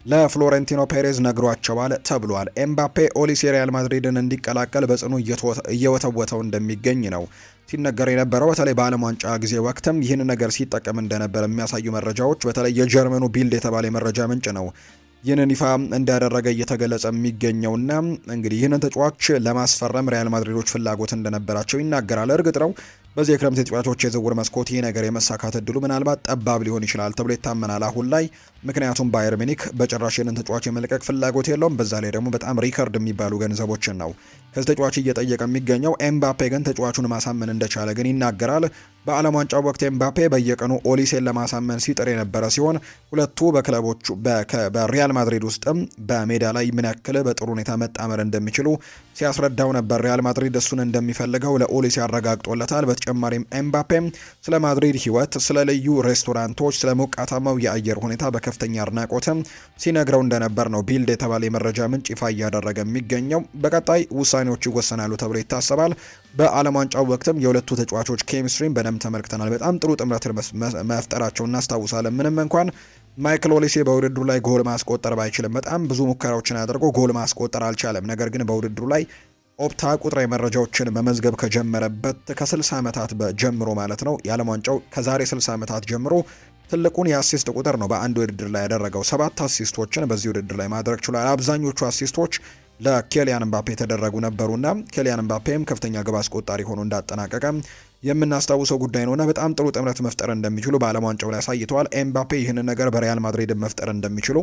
ለፍሎሬንቲኖ ፔሬዝ ነግሯቸዋል ተብሏል። ኤምባፔ ኦሊሴ ሪያል ማድሪድን እንዲቀላቀል በጽኑ እየወተወተው እንደሚገኝ ነው ሲነገር የነበረው። በተለይ በዓለም ዋንጫ ጊዜ ወቅትም ይህን ነገር ሲጠቀም እንደነበር የሚያሳዩ መረጃዎች፣ በተለይ የጀርመኑ ቢልድ የተባለ የመረጃ ምንጭ ነው ይህንን ይፋ እንዳደረገ እየተገለጸ የሚገኘውና እንግዲህ ይህንን ተጫዋች ለማስፈረም ሪያል ማድሪዶች ፍላጎት እንደነበራቸው ይናገራል። እርግጥ ነው በዚህ የክረምት ተጫዋቾች የዝውውር መስኮት ይህ ነገር የመሳካት እድሉ ምናልባት ጠባብ ሊሆን ይችላል ተብሎ ይታመናል አሁን ላይ። ምክንያቱም ባየር ሚኒክ በጭራሽ ይህንን ተጫዋች የመልቀቅ ፍላጎት የለውም። በዛ ላይ ደግሞ በጣም ሪከርድ የሚባሉ ገንዘቦችን ነው ከዚህ ተጫዋች እየጠየቀ የሚገኘው። ኤምባፔ ግን ተጫዋቹን ማሳመን እንደቻለ ግን ይናገራል። በዓለም ዋንጫው ወቅት ኤምባፔ በየቀኑ ኦሊሴን ለማሳመን ሲጥር የነበረ ሲሆን ሁለቱ በክለቦቹ በሪያል ማድሪድ ውስጥም በሜዳ ላይ ምን ያክል በጥሩ ሁኔታ መጣመር እንደሚችሉ ሲያስረዳው ነበር። ሪያል ማድሪድ እሱን እንደሚፈልገው ለኦሊሴ ያረጋግጦለታል። በተጨማሪም ኤምባፔም ስለ ማድሪድ ሕይወት፣ ስለ ልዩ ሬስቶራንቶች፣ ስለ ሞቃታማው የአየር ሁኔታ በከፍተኛ አድናቆትም ሲነግረው እንደነበር ነው ቢልድ የተባለ የመረጃ ምንጭ ይፋ እያደረገ የሚገኘው። በቀጣይ ውሳኔዎች ይወሰናሉ ተብሎ ይታሰባል። በዓለም ዋንጫው ወቅትም የሁለቱ ተጫዋቾች ኬሚስትሪን በደንብ ተመልክተናል። በጣም ጥሩ ጥምረትን መፍጠራቸው እናስታውሳለን። ምንም እንኳን ማይክል ኦሊሴ በውድድሩ ላይ ጎል ማስቆጠር ባይችልም በጣም ብዙ ሙከራዎችን አድርጎ ጎል ማስቆጠር አልቻለም። ነገር ግን በውድድሩ ላይ ኦፕታ ቁጥራዊ መረጃዎችን መመዝገብ ከጀመረበት ከ60 ዓመታት ጀምሮ ማለት ነው የዓለም ዋንጫው ከዛሬ 60 ዓመታት ጀምሮ ትልቁን የአሲስት ቁጥር ነው በአንድ ውድድር ላይ ያደረገው። 7 አሲስቶችን በዚህ ውድድር ላይ ማድረግ ችሏል። አብዛኞቹ አሲስቶች ለኬሊያን ምባፔ የተደረጉ ነበሩና ኬሊያን ምባፔም ከፍተኛ ግብ አስቆጣሪ ሆኖ እንዳጠናቀቀ የምናስታውሰው ጉዳይ ነውና በጣም ጥሩ ጥምረት መፍጠር እንደሚችሉ በዓለም ዋንጫው ላይ አሳይተዋል። ኤምባፔ ይህንን ነገር በሪያል ማድሪድ መፍጠር እንደሚችሉ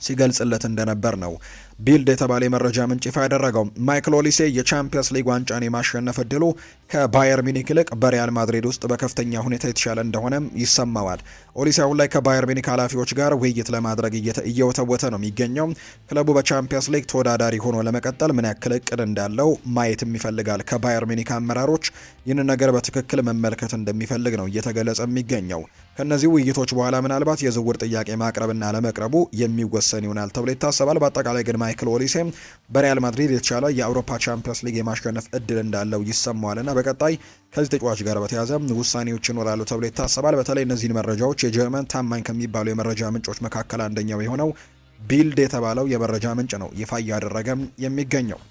ሲገልጽለት እንደነበር ነው ቢልድ የተባለ የመረጃ ምንጭ ይፋ ያደረገው። ማይክል ኦሊሴ የቻምፒየንስ ሊግ ዋንጫን የማሸነፍ እድሉ ከባየር ሚኒክ ይልቅ በሪያል ማድሪድ ውስጥ በከፍተኛ ሁኔታ የተሻለ እንደሆነም ይሰማዋል። ኦሊሴ አሁን ላይ ከባየር ሚኒክ ኃላፊዎች ጋር ውይይት ለማድረግ እየወተወተ ነው የሚገኘው። ክለቡ በቻምፒየንስ ሊግ ተወዳዳሪ ሆኖ ለመቀጠል ምን ያክል እቅድ እንዳለው ማየትም ይፈልጋል። ከባየር ሚኒክ አመራሮች ይህንን ነገር በትክክል መመልከት እንደሚፈልግ ነው እየተገለጸ የሚገኘው። ከነዚህ ውይይቶች በኋላ ምናልባት የዝውውር ጥያቄ ማቅረብና ለመቅረቡ የሚወሰን ይሆናል ተብሎ ይታሰባል። በአጠቃላይ ግን ማይክል ኦሊሴ በሪያል ማድሪድ የተሻለ የአውሮፓ ቻምፒየንስ ሊግ የማሸነፍ እድል እንዳለው ይሰማዋልና በቀጣይ ከዚህ ተጫዋች ጋር በተያያዘ ውሳኔዎች ይኖራሉ ተብሎ ይታሰባል። በተለይ እነዚህን መረጃዎች የጀርመን ታማኝ ከሚባሉ የመረጃ ምንጮች መካከል አንደኛው የሆነው ቢልድ የተባለው የመረጃ ምንጭ ነው ይፋ እያደረገም የሚገኘው።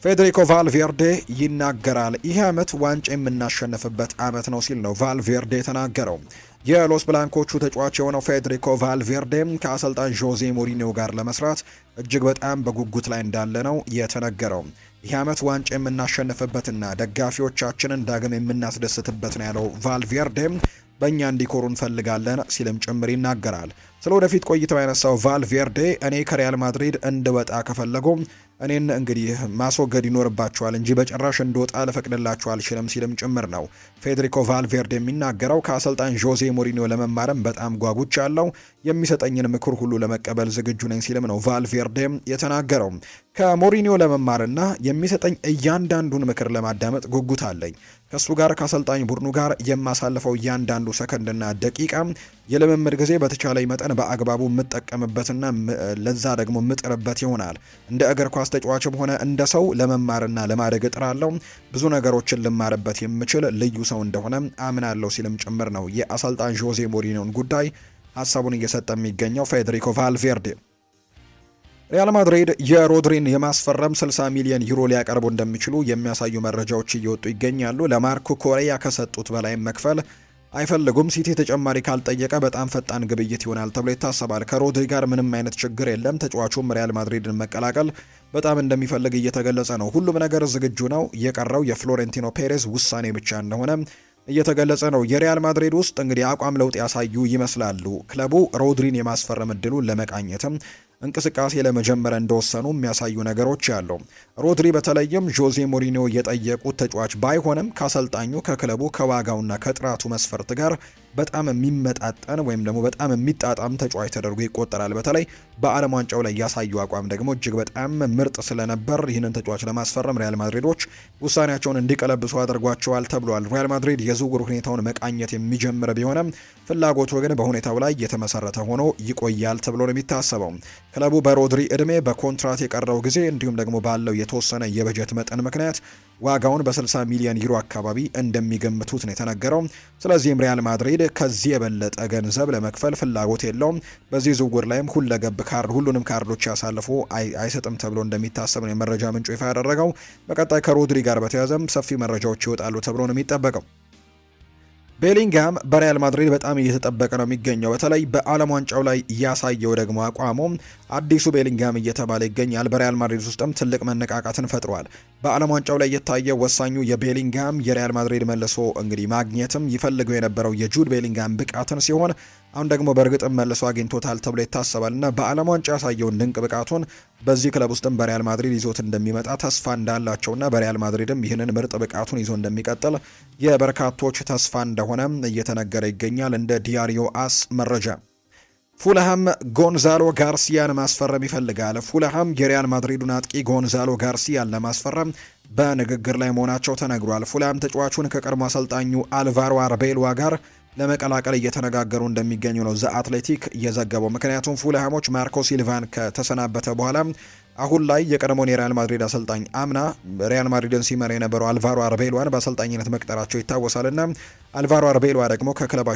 ፌዴሪኮ ቫልቬርዴ ይናገራል። ይህ ዓመት ዋንጫ የምናሸንፍበት ዓመት ነው ሲል ነው ቫልቬርዴ የተናገረው። የሎስ ብላንኮቹ ተጫዋች የሆነው ፌዴሪኮ ቫልቬርዴ ከአሰልጣኝ ዦዜ ሞሪኒዮ ጋር ለመስራት እጅግ በጣም በጉጉት ላይ እንዳለ ነው የተነገረው። ይህ ዓመት ዋንጫ የምናሸንፍበትና ደጋፊዎቻችንን ዳግም የምናስደስትበት ነው ያለው ቫልቬርዴ በእኛ እንዲኮሩ እንፈልጋለን ሲልም ጭምር ይናገራል። ስለ ወደፊት ቆይታው ያነሳው ቫልቬርዴ እኔ ከሪያል ማድሪድ እንድወጣ ከፈለጉ እኔን እንግዲህ ማስወገድ ይኖርባቸዋል እንጂ በጭራሽ እንድወጣ ልፈቅድላቸው አልችልም ሲልም ጭምር ነው ፌዴሪኮ ቫልቬርዴ የሚናገረው። ከአሰልጣኝ ዦዜ ሞሪኒዮ ለመማርም በጣም ጓጉቻለሁ፣ የሚሰጠኝን ምክር ሁሉ ለመቀበል ዝግጁ ነኝ ሲልም ነው ቫልቬርዴ የተናገረው። ከሞሪኒዮ ለመማርና የሚሰጠኝ እያንዳንዱን ምክር ለማዳመጥ ጉጉት አለኝ። ከሱ ጋር ከአሰልጣኝ ቡድኑ ጋር የማሳልፈው እያንዳንዱ ሰከንድና ደቂቃ የልምምድ ጊዜ በተቻለኝ መጠን በአግባቡ የምጠቀምበትና ለዛ ደግሞ የምጥርበት ይሆናል። እንደ እግር ኳስ ተጫዋችም ሆነ እንደ ሰው ለመማርና ለማደግ እጥራለሁ። ብዙ ነገሮችን ልማርበት የምችል ልዩ ሰው እንደሆነ አምናለሁ ሲልም ጭምር ነው የአሰልጣኝ ዦዜ ሞሪኒዮን ጉዳይ ሀሳቡን እየሰጠ የሚገኘው ፌዴሪኮ ቫልቬርዴ። ሪያል ማድሪድ የሮድሪን የማስፈረም 60 ሚሊዮን ዩሮ ሊያቀርቡ እንደሚችሉ የሚያሳዩ መረጃዎች እየወጡ ይገኛሉ። ለማርኮ ኮሪያ ከሰጡት በላይ መክፈል አይፈልጉም። ሲቲ ተጨማሪ ካልጠየቀ በጣም ፈጣን ግብይት ይሆናል ተብሎ ይታሰባል። ከሮድሪ ጋር ምንም አይነት ችግር የለም። ተጫዋቹም ሪያል ማድሪድን መቀላቀል በጣም እንደሚፈልግ እየተገለጸ ነው። ሁሉም ነገር ዝግጁ ነው። የቀረው የፍሎሬንቲኖ ፔሬዝ ውሳኔ ብቻ እንደሆነ እየተገለጸ ነው። የሪያል ማድሪድ ውስጥ እንግዲህ አቋም ለውጥ ያሳዩ ይመስላሉ። ክለቡ ሮድሪን የማስፈረም እድሉን ለመቃኘትም እንቅስቃሴ ለመጀመር እንደወሰኑ የሚያሳዩ ነገሮች አሉ። ሮድሪ በተለይም ዦዜ ሞሪኒዮ የጠየቁት ተጫዋች ባይሆንም ከአሰልጣኙ ከክለቡ ከዋጋውና ከጥራቱ መስፈርት ጋር በጣም የሚመጣጠን ወይም ደግሞ በጣም የሚጣጣም ተጫዋች ተደርጎ ይቆጠራል። በተለይ በዓለም ዋንጫው ላይ ያሳዩ አቋም ደግሞ እጅግ በጣም ምርጥ ስለነበር ይህንን ተጫዋች ለማስፈረም ሪያል ማድሪዶች ውሳኔያቸውን እንዲቀለብሱ አድርጓቸዋል ተብሏል። ሪያል ማድሪድ የዝውውር ሁኔታውን መቃኘት የሚጀምር ቢሆንም ፍላጎቱ ግን በሁኔታው ላይ የተመሰረተ ሆኖ ይቆያል ተብሎ ነው የሚታሰበው። ክለቡ በሮድሪ እድሜ በኮንትራት የቀረው ጊዜ እንዲሁም ደግሞ ባለው የተወሰነ የበጀት መጠን ምክንያት ዋጋውን በ60 ሚሊዮን ዩሮ አካባቢ እንደሚገምቱት ነው የተነገረው። ስለዚህም ሪያል ማድሪድ ከዚህ የበለጠ ገንዘብ ለመክፈል ፍላጎት የለውም። በዚህ ዝውውር ላይም ሁለገብ ሁሉንም ካርዶች ያሳልፎ አይሰጥም ተብሎ እንደሚታሰብ ነው የመረጃ ምንጩ ይፋ ያደረገው። በቀጣይ ከሮድሪ ጋር በተያያዘም ሰፊ መረጃዎች ይወጣሉ ተብሎ ነው የሚጠበቀው። ቤሊንግሃም በሪያል ማድሪድ በጣም እየተጠበቀ ነው የሚገኘው። በተለይ በዓለም ዋንጫው ላይ እያሳየው ደግሞ አቋሙ አዲሱ ቤሊንግሃም እየተባለ ይገኛል። በሪያል ማድሪድ ውስጥም ትልቅ መነቃቃትን ፈጥሯል። በዓለም ዋንጫው ላይ የታየው ወሳኙ የቤሊንግሃም የሪያል ማድሪድ መልሶ እንግዲህ ማግኘትም ይፈልገው የነበረው የጁድ ቤሊንግሃም ብቃትን ሲሆን አሁን ደግሞ በእርግጥም መልሶ አግኝቶታል ተብሎ ይታሰባል እና በዓለም ዋንጫ ያሳየውን ድንቅ ብቃቱን በዚህ ክለብ ውስጥም በሪያል ማድሪድ ይዞት እንደሚመጣ ተስፋ እንዳላቸውና በሪያል ማድሪድም ይህንን ምርጥ ብቃቱን ይዞ እንደሚቀጥል የበርካቶች ተስፋ እንደሆነ እየተነገረ ይገኛል። እንደ ዲያሪዮ አስ መረጃ ፉልሃም ጎንዛሎ ጋርሲያን ማስፈረም ይፈልጋል። ፉልሃም የሪያል ማድሪዱን አጥቂ ጎንዛሎ ጋርሲያን ለማስፈረም በንግግር ላይ መሆናቸው ተነግሯል። ፉልሃም ተጫዋቹን ከቀድሞ አሰልጣኙ አልቫሮ አርቤሎዋ ጋር ለመቀላቀል እየተነጋገሩ እንደሚገኙ ነው ዘ አትሌቲክ የዘገበው። ምክንያቱም ፉልሃሞች ማርኮ ሲልቫን ከተሰናበተ በኋላ አሁን ላይ የቀድሞውን የሪያል ማድሪድ አሰልጣኝ አምና ሪያል ማድሪድን ሲመራ የነበረው አልቫሮ አርቤሎዋን በአሰልጣኝነት መቅጠራቸው ይታወሳልና አልቫሮ አርቤሎዋ ደግሞ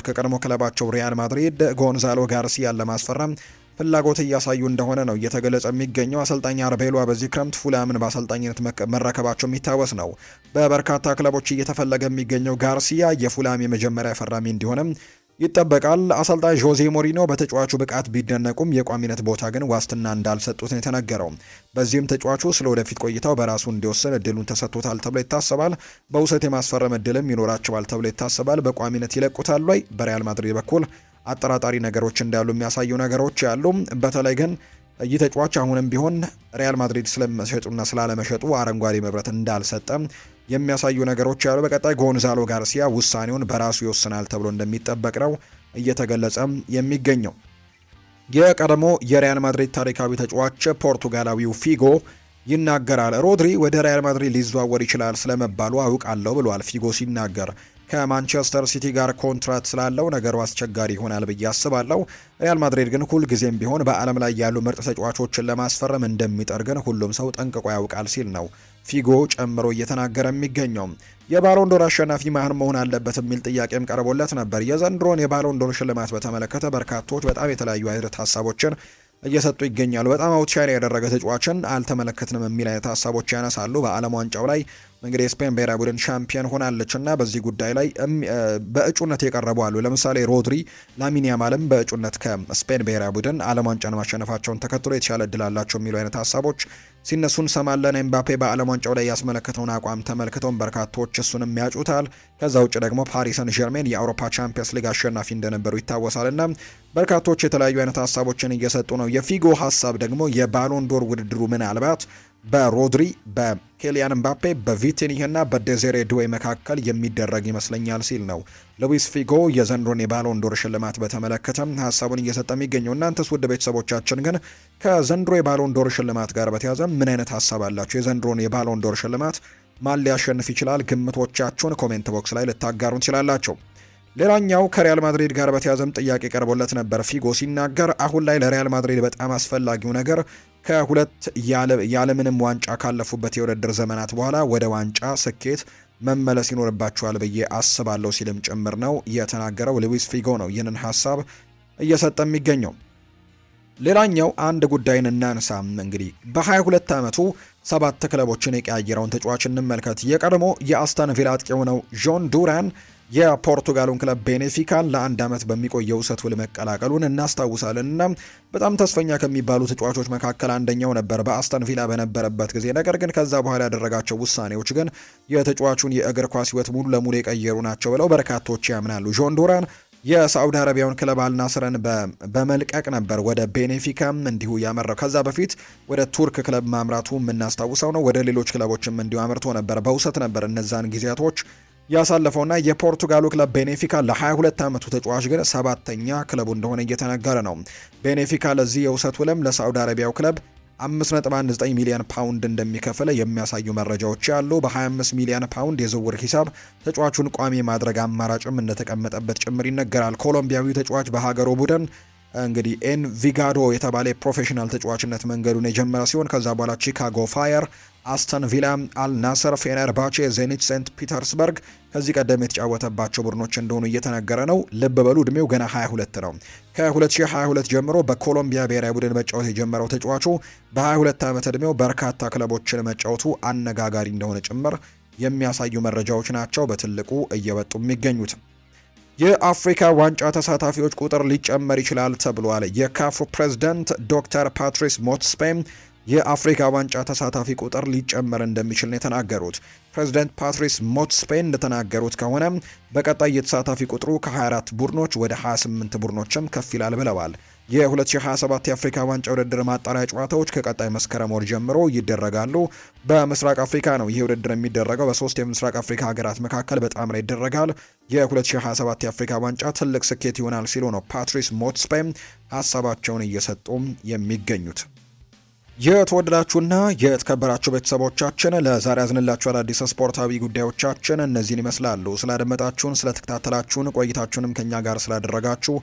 ከቀድሞ ክለባቸው ሪያል ማድሪድ ጎንዛሎ ጋርሲያን ለማስፈረም ፍላጎት እያሳዩ እንደሆነ ነው እየተገለጸ የሚገኘው። አሰልጣኝ አርቤሎዋ በዚህ ክረምት ፉልሃምን በአሰልጣኝነት መረከባቸው የሚታወስ ነው። በበርካታ ክለቦች እየተፈለገ የሚገኘው ጋርሲያ የፉልሃም የመጀመሪያ ፈራሚ እንዲሆንም ይጠበቃል። አሰልጣኝ ዦዜ ሞሪኖ በተጫዋቹ ብቃት ቢደነቁም የቋሚነት ቦታ ግን ዋስትና እንዳልሰጡት ነው የተነገረው። በዚህም ተጫዋቹ ስለ ወደፊት ቆይታው በራሱ እንዲወስን እድሉን ተሰጥቶታል ተብሎ ይታሰባል። በውሰት የማስፈረም እድልም ይኖራቸዋል ተብሎ ይታሰባል። በቋሚነት ይለቁታል ወይ? በሪያል ማድሪድ በኩል አጠራጣሪ ነገሮች እንዳሉ የሚያሳዩ ነገሮች ያሉ። በተለይ ግን ይህ ተጫዋች አሁንም ቢሆን ሪያል ማድሪድ ስለመሸጡና ስላለመሸጡ አረንጓዴ መብራት እንዳልሰጠ የሚያሳዩ ነገሮች ያሉ። በቀጣይ ጎንዛሎ ጋርሲያ ውሳኔውን በራሱ ይወስናል ተብሎ እንደሚጠበቅ ነው እየተገለጸ የሚገኘው። የቀድሞ የሪያል ማድሪድ ታሪካዊ ተጫዋች ፖርቱጋላዊው ፊጎ ይናገራል። ሮድሪ ወደ ሪያል ማድሪድ ሊዘዋወር ይችላል ስለመባሉ አውቃለሁ ብሏል ፊጎ ሲናገር። ከማንቸስተር ሲቲ ጋር ኮንትራት ስላለው ነገሩ አስቸጋሪ ይሆናል ብዬ አስባለሁ። ሪያል ማድሪድ ግን ሁልጊዜም ቢሆን በዓለም ላይ ያሉ ምርጥ ተጫዋቾችን ለማስፈረም እንደሚጠር ግን ሁሉም ሰው ጠንቅቆ ያውቃል ሲል ነው ፊጎ ጨምሮ እየተናገረ የሚገኘው። የባሎንዶር አሸናፊ ማን መሆን አለበት የሚል ጥያቄም ቀርቦለት ነበር። የዘንድሮን የባሎንዶር ሽልማት በተመለከተ በርካቶች በጣም የተለያዩ አይነት ሀሳቦችን እየሰጡ ይገኛሉ። በጣም አውትሻይን ያደረገ ተጫዋችን አልተመለከትንም የሚል አይነት ሀሳቦች ያነሳሉ። በዓለም ዋንጫው ላይ እንግዲህ የስፔን ብሔራዊ ቡድን ሻምፒዮን ሆናለች እና በዚህ ጉዳይ ላይ በእጩነት የቀረቡ አሉ። ለምሳሌ ሮድሪ፣ ላሚን ያማልም በእጩነት ከስፔን ብሔራዊ ቡድን ዓለም ዋንጫን ማሸነፋቸውን ተከትሎ የተሻለ እድል አላቸው የሚሉ አይነት ሀሳቦች ሲነሱ እንሰማለን። ኤምባፔ በዓለም ዋንጫው ላይ ያስመለከተውን አቋም ተመልክተውን በርካቶች እሱንም ያጩታል። ከዛ ውጭ ደግሞ ፓሪስ ሰን ዠርሜን የአውሮፓ ቻምፒየንስ ሊግ አሸናፊ እንደነበሩ ይታወሳልና በርካቶች የተለያዩ አይነት ሀሳቦችን እየሰጡ ነው። የፊጎ ሀሳብ ደግሞ የባሎንዶር ውድድሩ ምናልባት በሮድሪ በኬሊያን ምባፔ በቪቲኒህና በዴዜሬ ዱዌ መካከል የሚደረግ ይመስለኛል ሲል ነው ሉዊስ ፊጎ የዘንድሮን የባሎንዶር ሽልማት በተመለከተ ሀሳቡን እየሰጠ የሚገኘው። እናንተስ ውድ ቤተሰቦቻችን ግን ከዘንድሮ የባሎንዶር ሽልማት ጋር በተያያዘ ምን አይነት ሀሳብ አላችሁ? የዘንድሮን የባሎንዶር ሽልማት ማን ሊያሸንፍ ይችላል? ግምቶቻችሁን ኮሜንት ቦክስ ላይ ልታጋሩን ትችላላችሁ። ሌላኛው ከሪያል ማድሪድ ጋር በተያዘም ጥያቄ ቀርቦለት ነበር። ፊጎ ሲናገር አሁን ላይ ለሪያል ማድሪድ በጣም አስፈላጊው ነገር ከሁለት ያለምንም ዋንጫ ካለፉበት የውድድር ዘመናት በኋላ ወደ ዋንጫ ስኬት መመለስ ይኖርባቸዋል ብዬ አስባለሁ ሲልም ጭምር ነው የተናገረው። ሉዊስ ፊጎ ነው ይህንን ሀሳብ እየሰጠ የሚገኘው። ሌላኛው አንድ ጉዳይን እናንሳ። እንግዲህ በ22 ዓመቱ 7 ክለቦችን የቀያየረውን ተጫዋች እንመልከት። የቀድሞ የአስተን ቪላ አጥቂ የሆነው ጆን ዱራን የፖርቱጋሉን ክለብ ቤኔፊካን ለአንድ ዓመት በሚቆየው ውሰት ውል መቀላቀሉን እናስታውሳለን እና በጣም ተስፈኛ ከሚባሉ ተጫዋቾች መካከል አንደኛው ነበር በአስተን ቪላ በነበረበት ጊዜ። ነገር ግን ከዛ በኋላ ያደረጋቸው ውሳኔዎች ግን የተጫዋቹን የእግር ኳስ ሕይወት ሙሉ ለሙሉ የቀየሩ ናቸው ብለው በርካቶች ያምናሉ። ጆን ዱራን የሳዑዲ አረቢያውን ክለብ አልናስርን በመልቀቅ ነበር ወደ ቤኔፊካም እንዲሁ ያመራው። ከዛ በፊት ወደ ቱርክ ክለብ ማምራቱ የምናስታውሰው ነው። ወደ ሌሎች ክለቦችም እንዲሁ አምርቶ ነበር። በውሰት ነበር እነዛን ጊዜያቶች ያሳለፈውና የፖርቱጋሉ ክለብ ቤኔፊካ ለ22 ዓመቱ ተጫዋች ግን 7ኛ ክለቡ እንደሆነ እየተነገረ ነው። ቤኔፊካ ለዚህ የውሰት ውልም ለሳዑዲ አረቢያው ክለብ 5.19 ሚሊዮን ፓውንድ እንደሚከፍል የሚያሳዩ መረጃዎች ያሉ። በ25 ሚሊዮን ፓውንድ የዝውውር ሂሳብ ተጫዋቹን ቋሚ ማድረግ አማራጭም እንደተቀመጠበት ጭምር ይነገራል። ኮሎምቢያዊው ተጫዋች በሀገሩ ቡድን እንግዲህ ኤንቪጋዶ የተባለ የፕሮፌሽናል ተጫዋችነት መንገዱን የጀመረ ሲሆን ከዛ በኋላ ቺካጎ ፋየር፣ አስተን ቪላ፣ አልናስር፣ ፌነርባቼ፣ ዜኒት ሴንት ፒተርስበርግ ከዚህ ቀደም የተጫወተባቸው ቡድኖች እንደሆኑ እየተነገረ ነው። ልብ በሉ እድሜው ገና 22 ነው። ከ2022 ጀምሮ በኮሎምቢያ ብሔራዊ ቡድን መጫወት የጀመረው ተጫዋቹ በ22 ዓመት እድሜው በርካታ ክለቦችን መጫወቱ አነጋጋሪ እንደሆነ ጭምር የሚያሳዩ መረጃዎች ናቸው በትልቁ እየወጡ የሚገኙት። የአፍሪካ ዋንጫ ተሳታፊዎች ቁጥር ሊጨመር ይችላል ተብሏል። የካፍ ፕሬዝዳንት ዶክተር ፓትሪስ ሞትስፔ የአፍሪካ ዋንጫ ተሳታፊ ቁጥር ሊጨመር እንደሚችል ነው የተናገሩት። ፕሬዚደንት ፓትሪስ ሞትስፔ እንደተናገሩት ከሆነ በቀጣይ የተሳታፊ ቁጥሩ ከ24 ቡድኖች ወደ 28 ቡድኖችም ከፍ ይላል ብለዋል። የ2027 የአፍሪካ ዋንጫ ውድድር ማጣሪያ ጨዋታዎች ከቀጣይ መስከረም ወር ጀምሮ ይደረጋሉ። በምስራቅ አፍሪካ ነው ይህ ውድድር የሚደረገው። በሶስት የምስራቅ አፍሪካ ሀገራት መካከል በጣምራ ይደረጋል። የ2027 የአፍሪካ ዋንጫ ትልቅ ስኬት ይሆናል ሲሉ ነው ፓትሪስ ሞትስፔ ሀሳባቸውን እየሰጡ የሚገኙት። የተወደዳችሁና የተከበራችሁ ቤተሰቦቻችን ለዛሬ ያዝንላችሁ አዳዲስ ስፖርታዊ ጉዳዮቻችን እነዚህን ይመስላሉ። ስላደመጣችሁን፣ ስለተከታተላችሁን፣ ቆይታችሁንም ከኛ ጋር ስላደረጋችሁ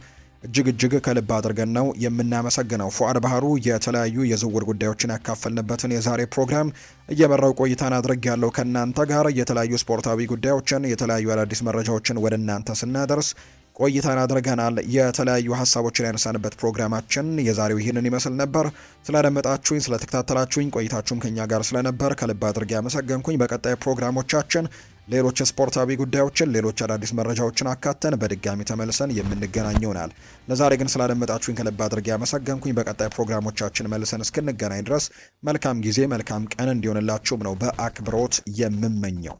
እጅግ ከልብ አድርገን ነው የምናመሰግነው። ፉአድ ባህሩ የተለያዩ የዝውውር ጉዳዮችን ያካፈልንበትን የዛሬ ፕሮግራም እየመራው ቆይታን አድርግ ያለው ከእናንተ ጋር የተለያዩ ስፖርታዊ ጉዳዮችን የተለያዩ አዳዲስ መረጃዎችን ወደ እናንተ ስናደርስ ቆይታን አድርገናል። የተለያዩ ሀሳቦችን ያነሳንበት ፕሮግራማችን የዛሬው ይህንን ይመስል ነበር። ስላደመጣችሁኝ፣ ስለተከታተላችሁኝ ቆይታችሁም ከኛ ጋር ስለነበር ከልብ አድርጌ ያመሰገንኩኝ። በቀጣይ ፕሮግራሞቻችን ሌሎች ስፖርታዊ ጉዳዮችን፣ ሌሎች አዳዲስ መረጃዎችን አካተን በድጋሚ ተመልሰን የምንገናኝ ይሆናል። ለዛሬ ግን ስላደመጣችሁኝ ከልብ አድርጌ ያመሰገንኩኝ። በቀጣይ ፕሮግራሞቻችን መልሰን እስክንገናኝ ድረስ መልካም ጊዜ፣ መልካም ቀን እንዲሆንላችሁም ነው በአክብሮት የምመኘው።